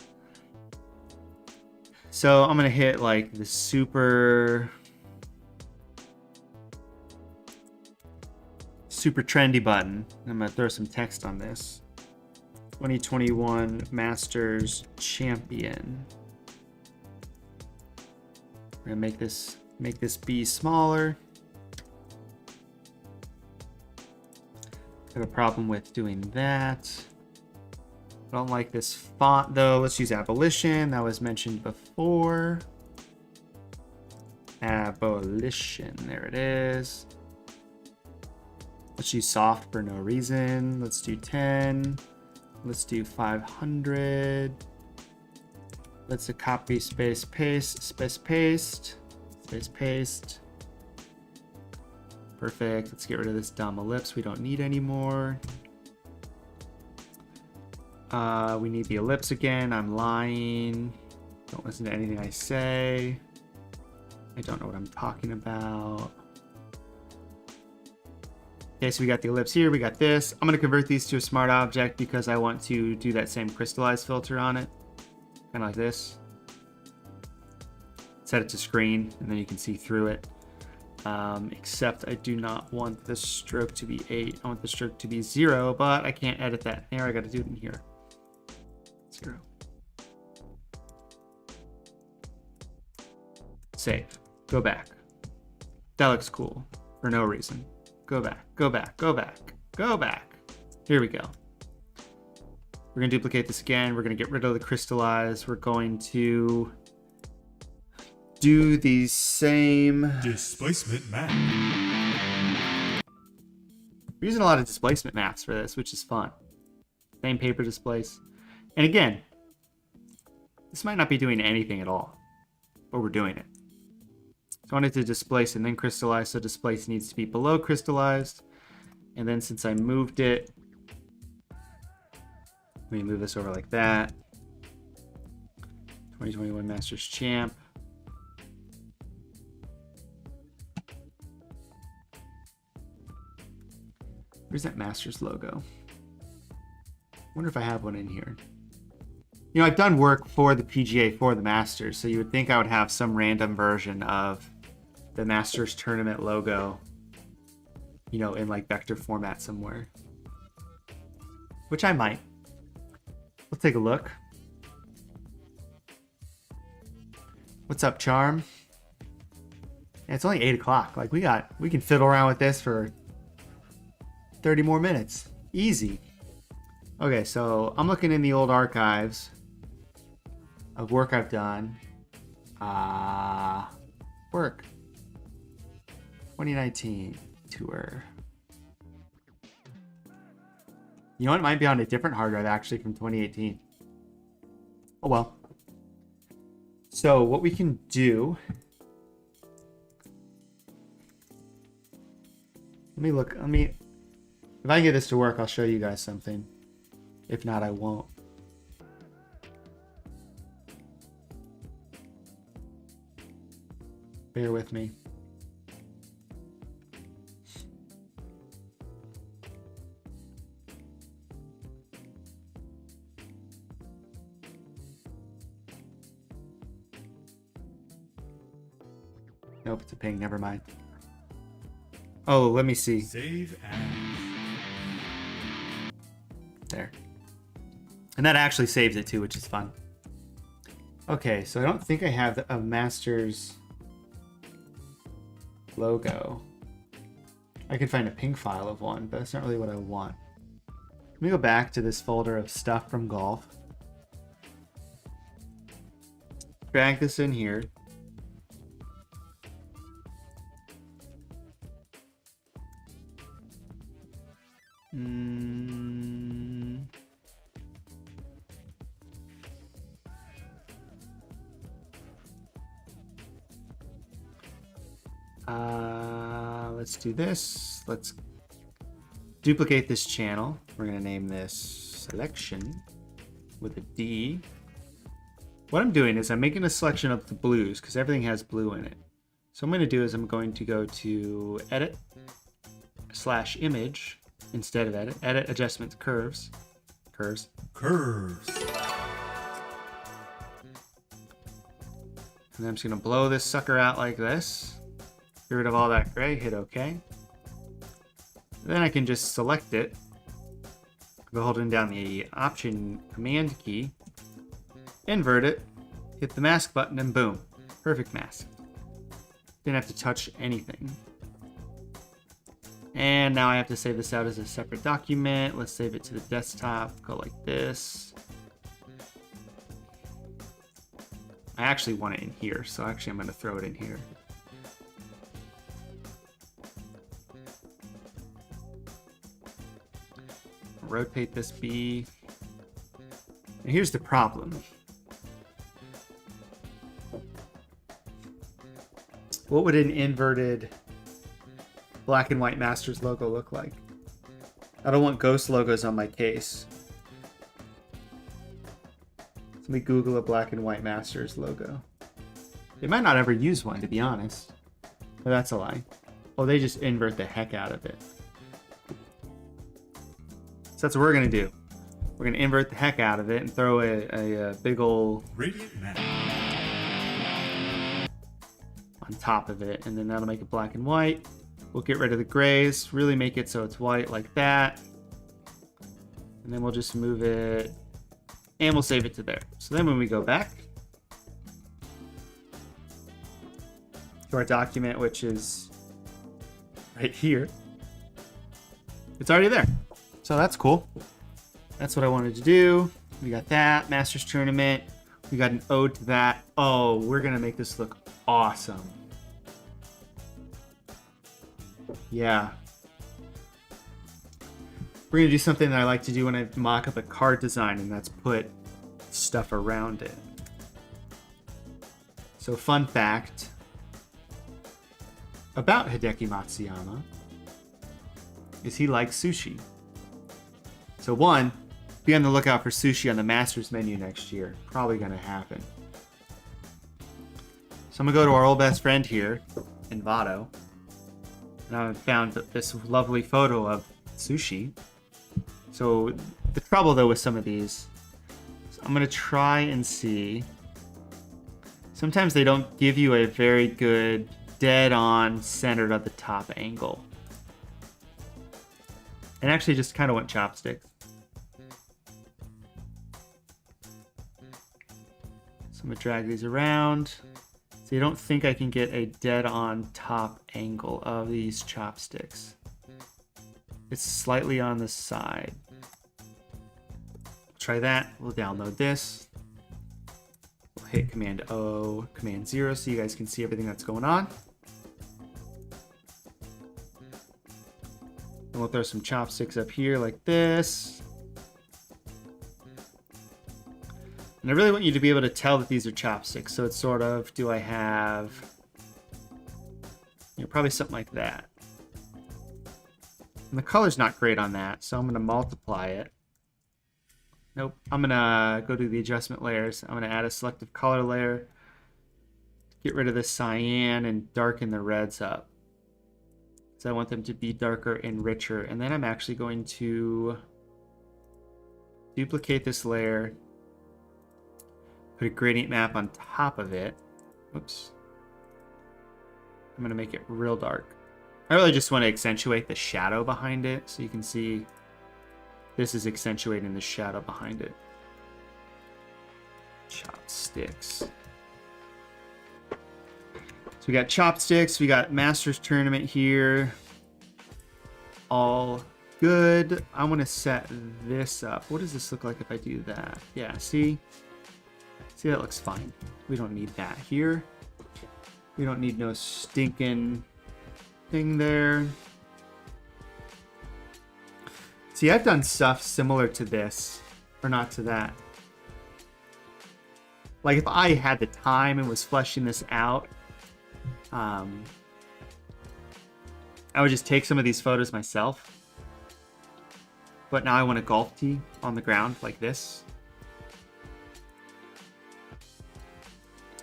So I'm gonna hit like the super trendy button. I'm gonna throw some text on this. 2021 Masters Champion. We're gonna make this B smaller. Have a problem with doing that. I don't like this font though. Let's use abolition. That was mentioned before. Abolition. There it is. Let's use soft for no reason. Let's do 10. Let's do 500. Let's do copy, space, paste, space, paste, space, paste. Perfect. Let's get rid of this dumb ellipse we don't need anymore. We need the ellipse again. I'm lying. Don't listen to anything I say. I don't know what I'm talking about. Okay, so we got the ellipse here. We got this. I'm going to convert these to a smart object because I want to do that same crystallize filter on it. Kind of like this. Set it to screen, and then you can see through it. Except I do not want the stroke to be 8. I want the stroke to be 0, but I can't edit that. Here, I got to do it in here. 0. Save. Go back. That looks cool. For no reason. Go back. Go back. Go back. Go back. Here we go. We're going to duplicate this again. We're going to get rid of the crystallize. We're going to do the same Displacement map. We're using a lot of displacement maps for this, which is fun. Same paper displace. And again, this might not be doing anything at all, but we're doing it. So I wanted to displace and then crystallize, so displace needs to be below crystallized. And then since I moved it, let me move this over like that. 2021 Masters Champ. Where's that Masters logo? Wonder if I have one in here. You know, I've done work for the PGA for the Masters, so you would think I would have some random version of the Masters tournament logo, you know, in like vector format somewhere. Which I might. Let's take a look. What's up, Charm? Yeah, it's only 8 o'clock. Like we can fiddle around with this for 30 more minutes. Easy. Okay, so I'm looking in the old archives of work I've done. Work. 2019 tour. You know what? It might be on a different hard drive actually from 2018. Oh well. So what we can do. Let me look. If I can get this to work, I'll show you guys something. If not, I won't. Bear with me. Nope, it's a ping. Never mind. Oh, let me see. Save as. There. And that actually saves it too, which is fun. Okay, so I don't think I have a Masters logo. I could find a ping file of one, but that's not really what I want. Let me go back to this folder of stuff from golf. Drag this in here. Mm. Let's do this. Let's duplicate this channel. We're going to name this selection with a D. What I'm doing is I'm making a selection of the blues because everything has blue in it. So I'm going to do is I'm going to go to edit / image instead of edit adjustments curves. Curves. And I'm just going to blow this sucker out like this. Get rid of all that gray, hit OK. Then I can just select it by holding down the Option Command key, invert it, hit the mask button, and boom, perfect mask. Didn't have to touch anything. And now I have to save this out as a separate document. Let's save it to the desktop, go like this. I actually want it in here, so actually I'm going to throw it in here. Rotate this B. And here's the problem. What would an inverted black and white Masters logo look like? I don't want ghost logos on my case. Let me Google a black and white Masters logo. They might not ever use one, to be honest. But that's a lie. Oh, they just invert the heck out of it. So that's what we're going to do. We're going to invert the heck out of it and throw a big old Radiant Matte on top of it. And then that'll make it black and white. We'll get rid of the grays, really make it so it's white like that. And then we'll just move it and we'll save it to there. So then when we go back to our document, which is right here, it's already there. So that's cool. That's what I wanted to do. We got that Masters tournament. We got an ode to that. Oh, we're gonna make this look awesome. Yeah. We're gonna do something that I like to do when I mock up a card design, and that's put stuff around it. So fun fact about Hideki Matsuyama is he likes sushi. So one, be on the lookout for sushi on the Masters menu next year. Probably gonna happen. So I'm gonna go to our old best friend here, Envato. And I found this lovely photo of sushi. So the trouble though with some of these, so I'm gonna try and see. Sometimes they don't give you a very good dead on centered at the top angle. And actually just kind of want chopsticks. So I'm gonna drag these around. So you don't think I can get a dead on top angle of these chopsticks. It's slightly on the side. Try that. We'll download this. We'll hit Command O, Command 0 so you guys can see everything that's going on. And we'll throw some chopsticks up here like this. And I really want you to be able to tell that these are chopsticks. So it's sort of, do I have, probably something like that. And the color's not great on that, so I'm going to multiply it. Nope, I'm going to go to the adjustment layers. I'm going to add a selective color layer. Get rid of the cyan and darken the reds up. So I want them to be darker and richer. And then I'm actually going to duplicate this layer. Put a gradient map on top of it. Oops. I'm going to make it real dark. I really just want to accentuate the shadow behind it. So you can see this is accentuating the shadow behind it. Chopsticks. So we got chopsticks. We got Masters Tournament here. All good. I want to set this up. What does this look like if I do that? Yeah, see? See, that looks fine. We don't need that here. We don't need no stinking thing there. See, I've done stuff similar to this, or not to that. Like if I had the time and was fleshing this out, I would just take some of these photos myself. But now I want a golf tee on the ground like this.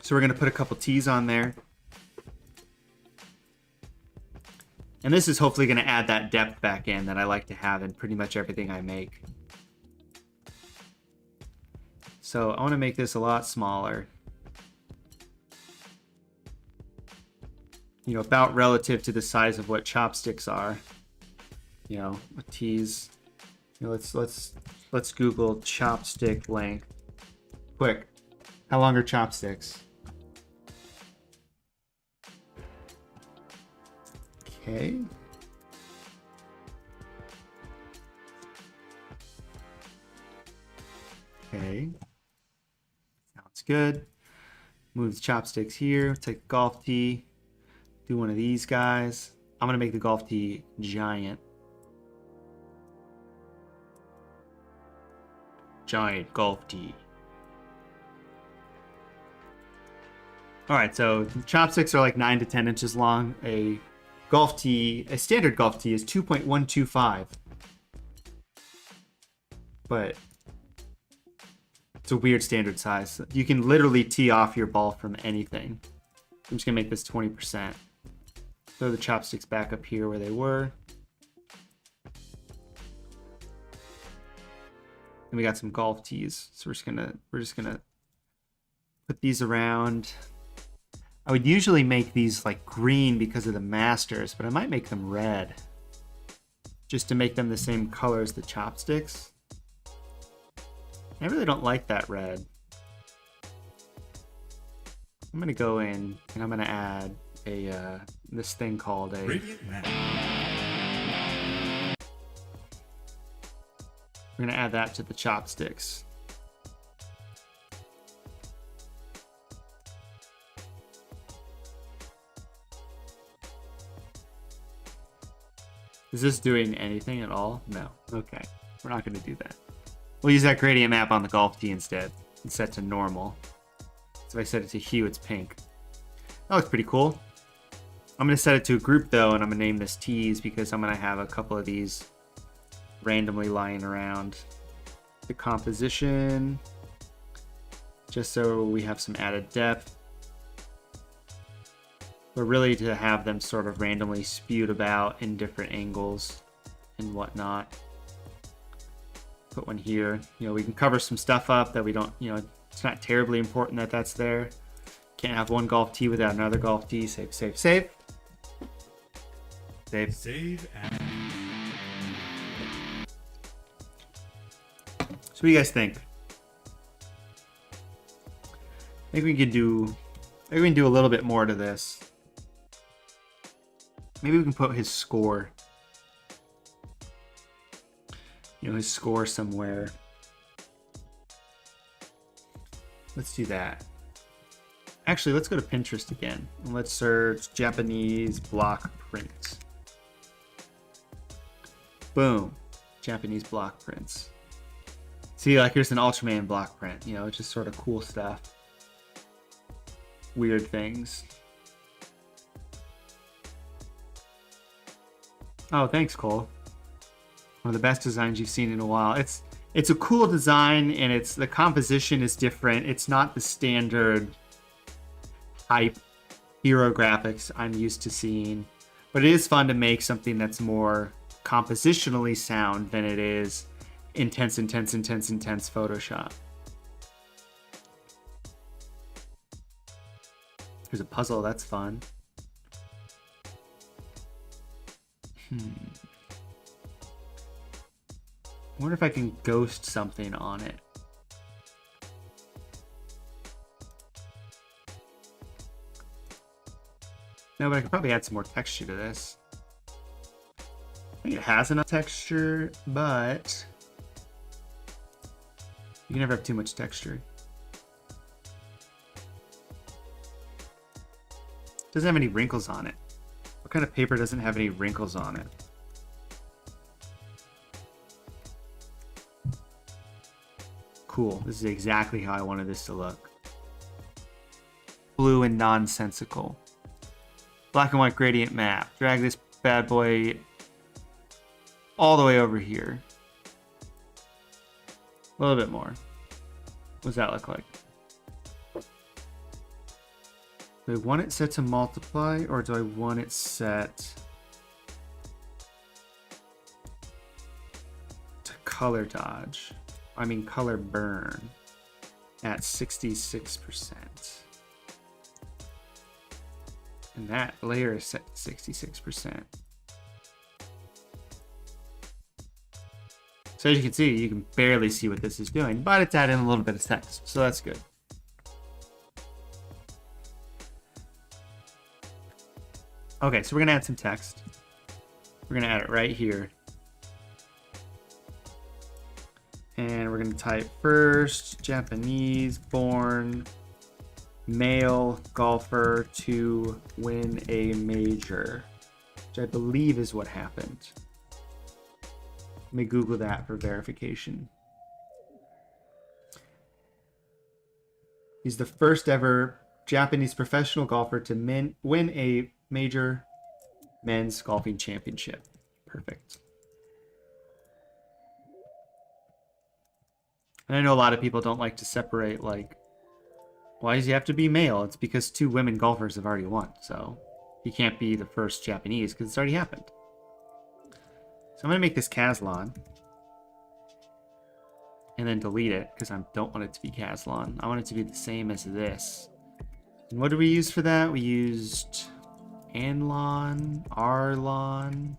So we're going to put a couple tees on there. And this is hopefully going to add that depth back in that I like to have in pretty much everything I make. So I want to make this a lot smaller. You know, about relative to the size of what chopsticks are. You know, tees. You know, let's Google chopstick length. Quick. How long are chopsticks? Okay. Okay. Sounds good. Move the chopsticks here. Take the golf tee. Do one of these guys. I'm going to make the golf tee giant. Giant golf tee. Alright, so chopsticks are like 9 to 10 inches long. A golf tee, a standard golf tee is 2.125. But it's a weird standard size. You can literally tee off your ball from anything. I'm just going to make this 20%. Throw the chopsticks back up here where they were. And we got some golf tees. So we're just gonna put these around. I would usually make these like green because of the Masters, but I might make them red. Just to make them the same color as the chopsticks. I really don't like that red. I'm gonna go in and I'm gonna add a this thing called a Radiant Matte. We're gonna add that to the chopsticks. Is this doing anything at all? No. Okay. We're not gonna do that. We'll use that gradient map on the golf tee instead. It's set to normal. So if I set it to hue, it's pink. That looks pretty cool. I'm gonna set it to a group though, and I'm gonna name this tees because I'm gonna have a couple of these randomly lying around. The composition, just so we have some added depth, but really to have them sort of randomly spewed about in different angles and whatnot. Put one here. You know, we can cover some stuff up that we don't, you know, it's not terribly important that that's there. Can't have one golf tee without another golf tee. Save, save, save. Save. Save and So what do you guys think? Maybe we can do a little bit more to this. Maybe we can put his score. You know, his score somewhere. Let's do that. Actually, let's go to Pinterest again. And let's search Japanese block print. Boom. Japanese block prints. See, like here's an Ultraman block print. You know, it's just sort of cool stuff. Weird things. Oh, thanks, Cole. One of the best designs you've seen in a while. It's a cool design, and the composition is different. It's not the standard hype hero graphics I'm used to seeing, but it is fun to make something that's more compositionally sound than it is intense Photoshop. There's a puzzle, that's fun. I wonder if I can ghost something on it. No, but I could probably add some more texture to this. I think it has enough texture, but you can never have too much texture. Doesn't have any wrinkles on it. What kind of paper doesn't have any wrinkles on it? cool. This is exactly how I wanted this to look. Blue and nonsensical. Black and white gradient map. Drag this bad boy all the way over here. A little bit more. What does that look like? Do I want it set to multiply, or do I want it set to color dodge? I mean color burn at 66%. And that layer is set to 66%. So as you can see, you can barely see what this is doing, but it's adding a little bit of text, so that's good. Okay, so we're gonna add some text. We're gonna add it right here. And we're gonna type first Japanese born male golfer to win a major, which I believe is what happened. Let me Google that for verification. He's the first ever Japanese professional golfer to win a major men's golfing championship. Perfect. And I know a lot of people don't like to separate, like, why does he have to be male? It's because 2 women golfers have already won, so he can't be the first Japanese because it's already happened. So I'm going to make this Caslon. And then delete it because I don't want it to be Caslon. I want it to be the same as this. And what did we use for that? We used Anlon, Arlon.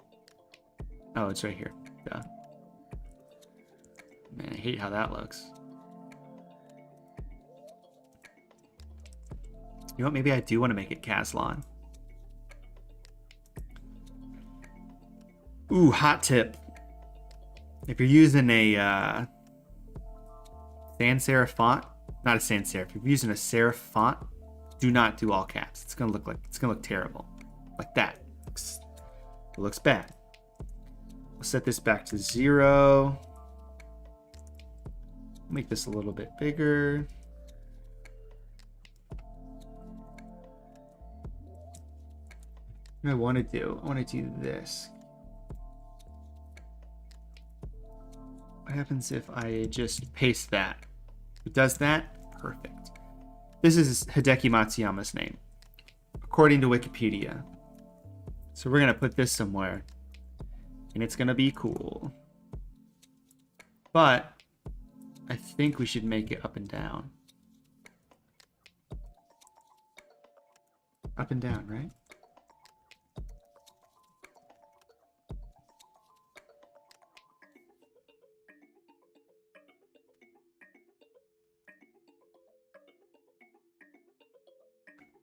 Oh, it's right here. Duh. Man, I hate how that looks. You know what? Maybe I do want to make it Caslon. Ooh, hot tip. If you're using a sans serif font, not a sans serif, if you're using a serif font, do not do all caps. It's gonna look terrible. Like that. It looks bad. We'll set this back to 0. Make this a little bit bigger. What I want to do this. What happens if I just paste that? It does that? Perfect. This is Hideki Matsuyama's name, according to Wikipedia. So we're going to put this somewhere, and it's going to be cool. But I think we should make it up and down. Up and down, right?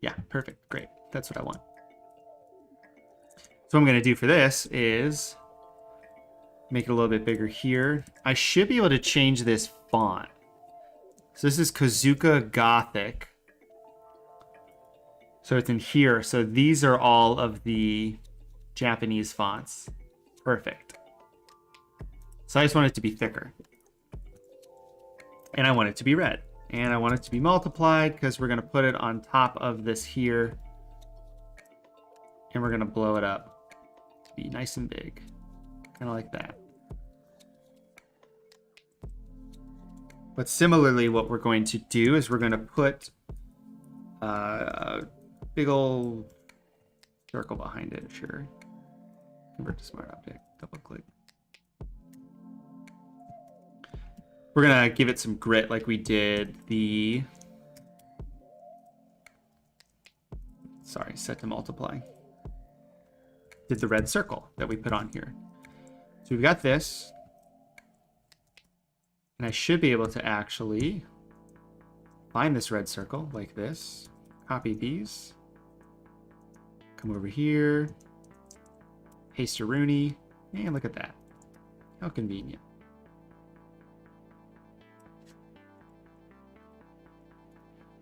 Yeah, perfect. Great. That's what I want. So what I'm going to do for this is make it a little bit bigger here. I should be able to change this font. So this is Kozuka Gothic. So it's in here. So these are all of the Japanese fonts. Perfect. So I just want it to be thicker. And I want it to be red. And I want it to be multiplied because we're going to put it on top of this here. And we're going to blow it up to be nice and big. Kind of like that. But similarly, what we're going to do is we're going to put a big old circle behind it. Sure. Convert to smart object. Double click. We're going to give it some grit like we did the... Sorry, set to multiply. Did the red circle that we put on here. So we've got this. And I should be able to actually find this red circle like this. Copy these. Come over here. Paste a Rooney. And look at that. How convenient.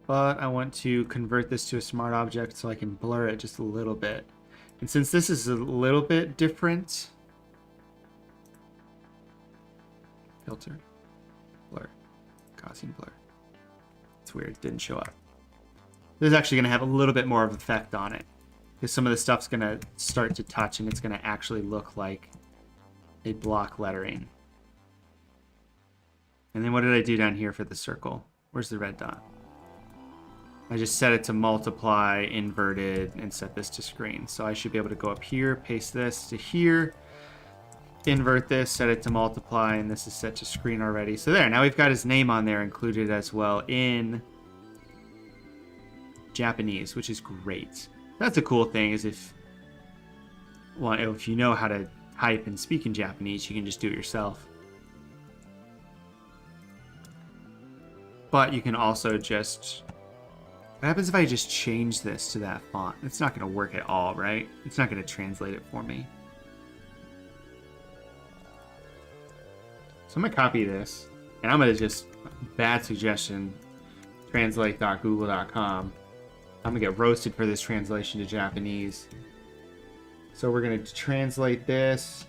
But I want to convert this to a smart object so I can blur it just a little bit. And since this is a little bit different, filter, blur, Gaussian blur. It's weird, it didn't show up. This is actually going to have a little bit more of an effect on it, because some of the stuff's going to start to touch and it's going to actually look like a block lettering. And then what did I do down here for the circle? Where's the red dot? I just set it to multiply, inverted, and set this to screen. So I should be able to go up here, paste this to here, invert this, set it to multiply, and this is set to screen already. So there, now we've got his name on there included as well in Japanese, which is great. That's a cool thing, is if you know how to type and speak in Japanese, you can just do it yourself. But you can also just... What happens if I just change this to that font? It's not going to work at all, right? It's not going to translate it for me. So I'm going to copy this, and I'm going to just, bad suggestion, translate.google.com. I'm going to get roasted for this translation to Japanese. So we're going to translate this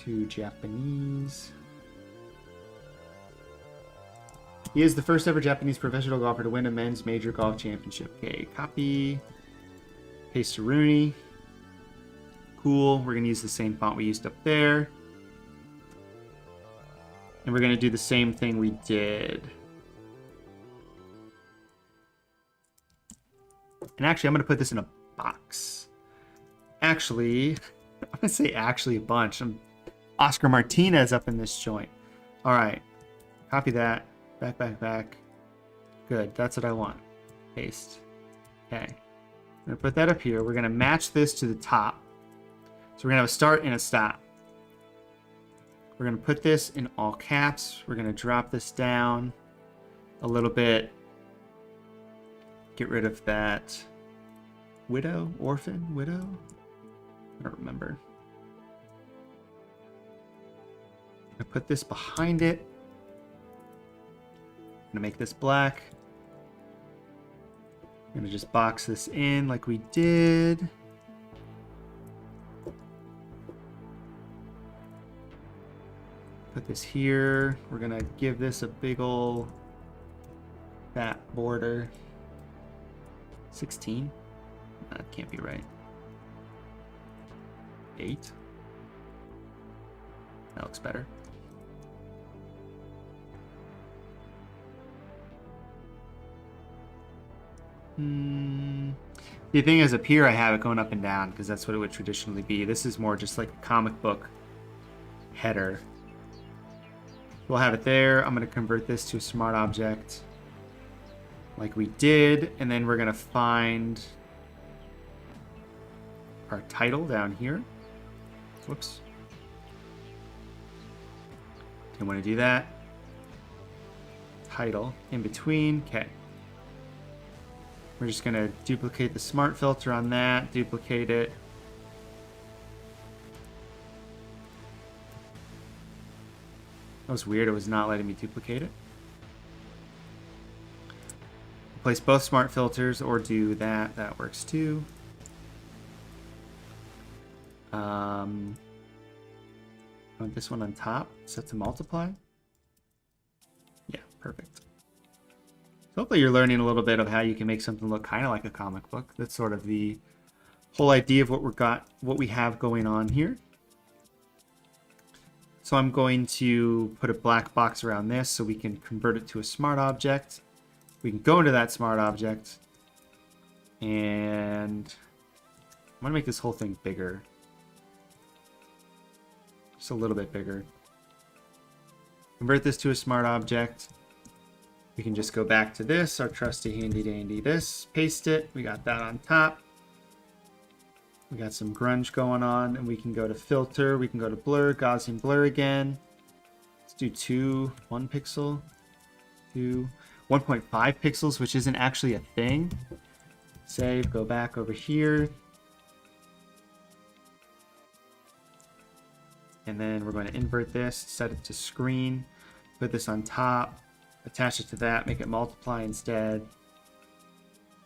to Japanese. He is the first ever Japanese professional golfer to win a men's major golf championship. Okay, copy. Paste to Rooney. Cool. We're going to use the same font we used up there. And we're going to do the same thing we did. And actually, I'm going to put this in a box. Actually, I'm going to say actually a bunch. Oscar Martinez up in this joint. All right. Copy that. Back. Good. That's what I want. Paste. Okay. I'm going to put that up here. We're going to match this to the top. So we're going to have a start and a stop. We're going to put this in all caps. We're going to drop this down a little bit. Get rid of that orphan? I don't remember. I put this behind it. I'm going to make this black. I'm going to just box this in like we did. Put this here. We're going to give this a big ol' fat border. 16? That can't be right. 8? That looks better. The thing is, up here I have it going up and down because that's what it would traditionally be. This is more just like a comic book header. We'll have it there. I'm going to convert this to a smart object like we did, and then we're going to find our title down here. Whoops. Didn't want to do that. Title in between. Okay. We're just going to duplicate the smart filter on that, duplicate it. That was weird, it was not letting me duplicate it. Replace both smart filters or do that, that works too. I want this one on top, set to multiply. Yeah, perfect. So hopefully you're learning a little bit of how you can make something look kind of like a comic book. That's sort of the whole idea of what we have going on here. So I'm going to put a black box around this so we can convert it to a smart object. We can go into that smart object, and I'm going to make this whole thing bigger. Just a little bit bigger. Convert this to a smart object. We can just go back to this, our trusty handy dandy this, paste it. We got that on top. We got some grunge going on, and we can go to filter. We can go to blur, Gaussian blur again. Let's do 1 pixel, 1.5 pixels, which isn't actually a thing. Save, go back over here. And then we're going to invert this, set it to screen, put this on top, attach it to that, make it multiply instead,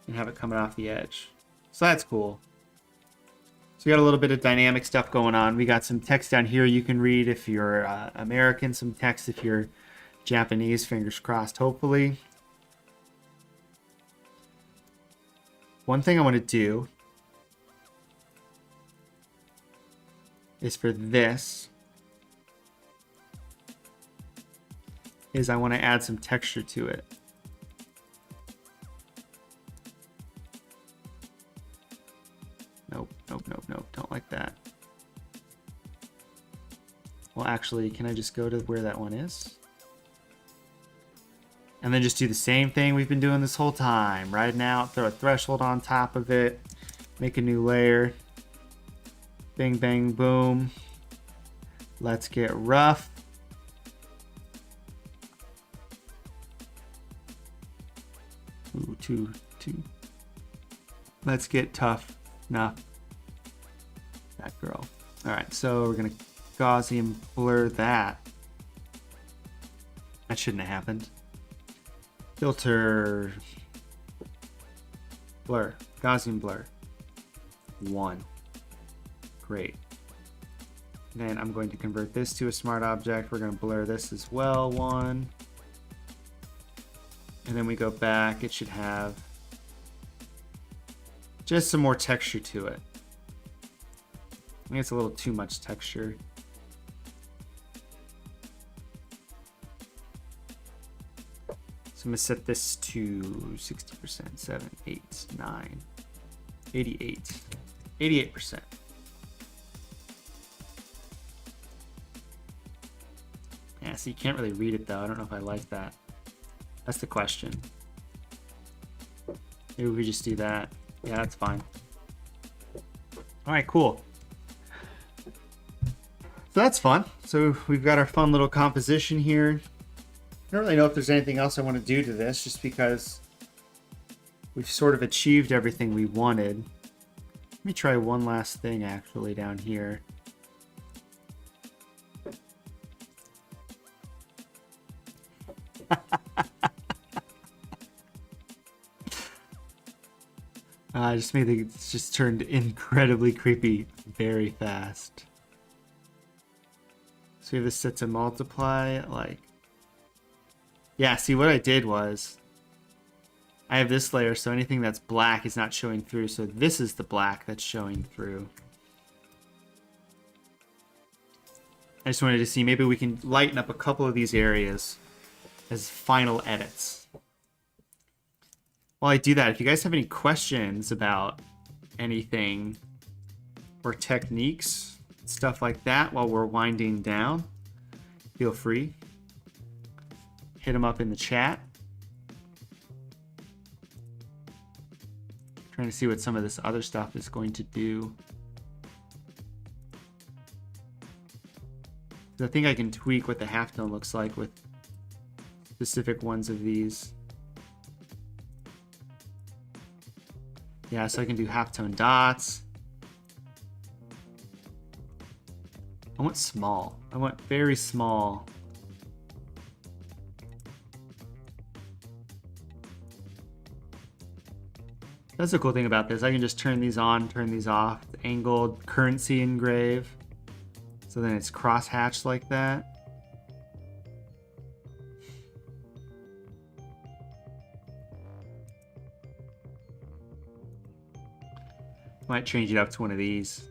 and have it coming off the edge. So that's cool. So we got a little bit of dynamic stuff going on. We got some text down here you can read if you're American, some text if you're Japanese, fingers crossed, hopefully. One thing I want to do is for this is I want to add some texture to it. Nope, nope, nope, nope. Don't like that. Well, actually, can I just go to where that one is? And then just do the same thing we've been doing this whole time. Riding out, throw a threshold on top of it, make a new layer. Bing, bang, boom. Let's get rough. Ooh, two. Let's get tough. Enough. That girl. All right, so we're gonna Gaussian blur that. That shouldn't have happened. Filter. Blur. Gaussian blur. 1. Great. Then I'm going to convert this to a smart object. We're going to blur this as well. 1. And then we go back. It should have just some more texture to it. I think it's a little too much texture. So I'm going to set this to 60%, 7, 8, 9, 88, 88%. Yeah, so you can't really read it though. I don't know if I like that. That's the question. Maybe we just do that. Yeah, that's fine. All right, cool. So that's fun. So we've got our fun little composition here. I don't really know if there's anything else I want to do to this, just because we've sort of achieved everything we wanted. Let me try one last thing actually down here. It's just turned incredibly creepy very fast. So we have this set to multiply, like, yeah, see what I did was I have this layer, so anything that's black is not showing through, so this is the black that's showing through. I just wanted to see, maybe we can lighten up a couple of these areas as final edits. While I do that, if you guys have any questions about anything or techniques, stuff like that while we're winding down, feel free. Hit them up in the chat. Trying to see what some of this other stuff is going to do. I think I can tweak what the halftone looks like with specific ones of these. Yeah, so I can do halftone dots. I want small. I want very small. That's the cool thing about this. I can just turn these on, turn these off. Angled currency engrave. So then it's cross-hatched like that. Might change it up to one of these.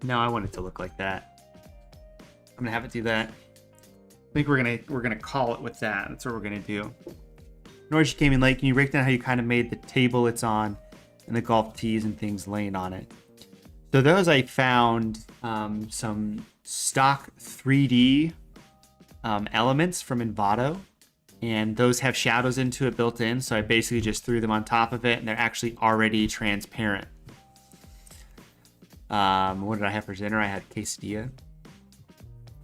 No, I want it to look like that. I'm gonna have it do that. I think we're gonna call it with that. That's what we're gonna do. Norwich came in late. Can you break down how you kind of made the table it's on and the golf tees and things laying on it? So those I found some stock 3D elements from Envato, and those have shadows into it built in. So I basically just threw them on top of it, and they're actually already transparent. What did I have for dinner? I had quesadilla.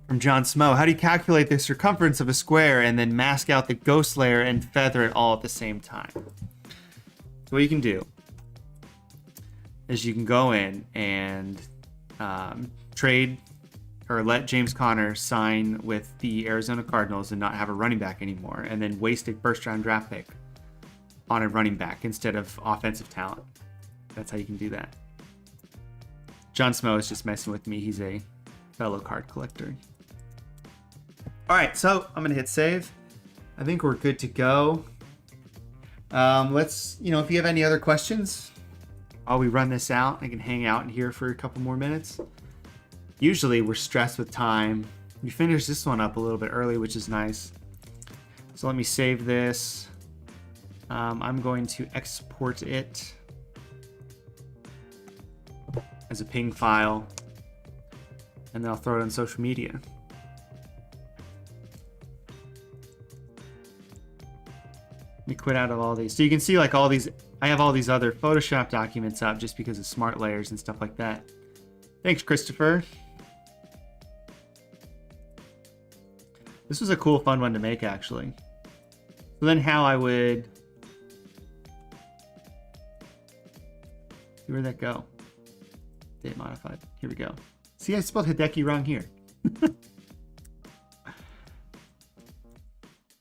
From John Smo, how do you calculate the circumference of a square and then mask out the ghost layer and feather it all at the same time? So what you can do is you can go in and trade or let James Conner sign with the Arizona Cardinals and not have a running back anymore, and then waste a first-round draft pick on a running back instead of offensive talent. that's how you can do that. John Smo is just messing with me. He's a fellow card collector. All right, so I'm gonna hit save. I think we're good to go. Let's, if you have any other questions while we run this out, I can hang out in here for a couple more minutes. Usually we're stressed with time. We finished this one up a little bit early, which is nice. So let me save this. I'm going to export it as a ping file, and then I'll throw it on social media. Let me quit out of all these. So you can see like all these, I have all these other Photoshop documents up just because of smart layers and stuff like that. Thanks, Christopher. This was a cool, fun one to make, actually. So then how I would... Where'd that go? Date modified. Here we go. See, I spelled Hideki wrong here.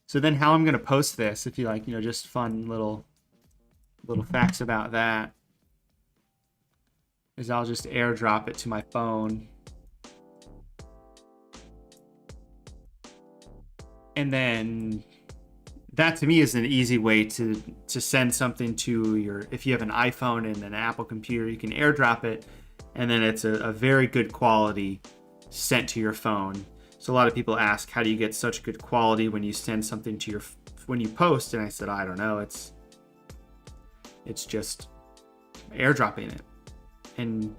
So then how I'm going to post this, if you like, just fun little facts about that, is I'll just airdrop it to my phone. And then that to me is an easy way to send something to your, if you have an iPhone and an Apple computer, you can airdrop it, and then it's a very good quality sent to your phone. So a lot of people ask, how do you get such good quality when you send something to when you post? And I said, I don't know. It's just airdropping it and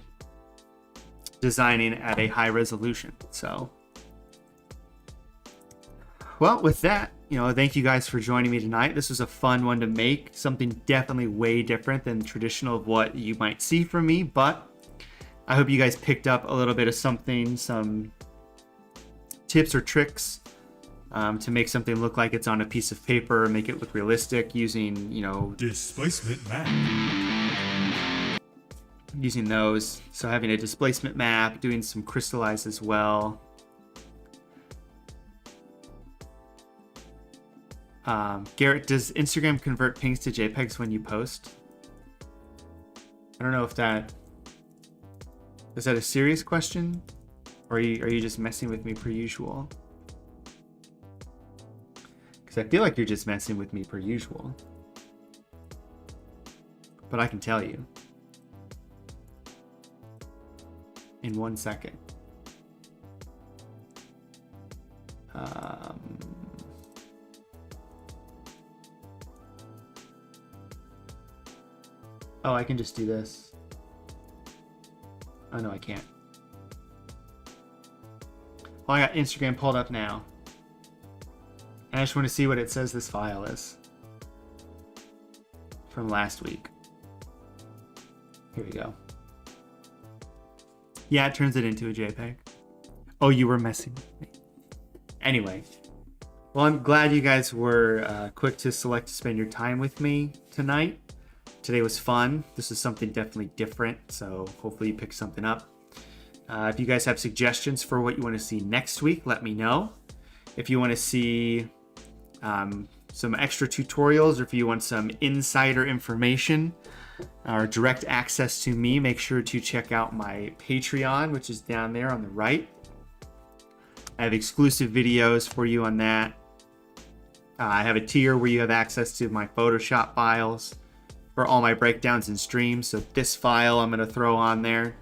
designing at a high resolution. So, well, with that, thank you guys for joining me tonight. This was a fun one to make, something definitely way different than traditional of what you might see from me, but I hope you guys picked up a little bit of something, some tips or tricks to make something look like it's on a piece of paper, make it look realistic using, displacement map. Using those. So having a displacement map, doing some crystallize as well. Garrett, does Instagram convert pings to JPEGs when you post? I don't know if is that a serious question? Or are you just messing with me per usual? Because I feel like you're just messing with me per usual. But I can tell you. In 1 second. Oh, I can just do this. Oh, no, I can't. Well, I got Instagram pulled up now. And I just want to see what it says this file is. From last week. Here we go. Yeah, it turns it into a JPEG. Oh, you were messing with me. Anyway. Well, I'm glad you guys were quick to select to spend your time with me tonight. Today was fun. This is something definitely different, so hopefully you pick something up. If you guys have suggestions for what you want to see next week, let me know. If you want to see some extra tutorials, or if you want some insider information or direct access to me, make sure to check out my Patreon, which is down there on the right. I have exclusive videos for you on that. I have a tier where you have access to my Photoshop files for all my breakdowns and streams. So this file I'm going to throw on there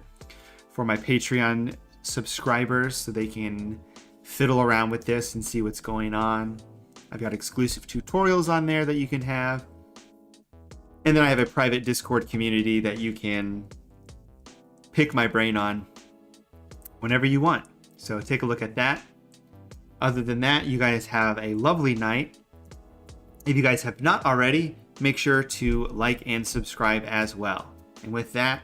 for my Patreon subscribers so they can fiddle around with this and see what's going on. I've got exclusive tutorials on there that you can have. And then I have a private Discord community that you can pick my brain on whenever you want. So take a look at that. Other than that, you guys have a lovely night. If you guys have not already, make sure to like and subscribe as well. And with that,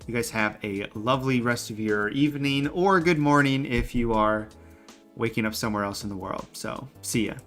you guys have a lovely rest of your evening or good morning if you are waking up somewhere else in the world. So, see ya.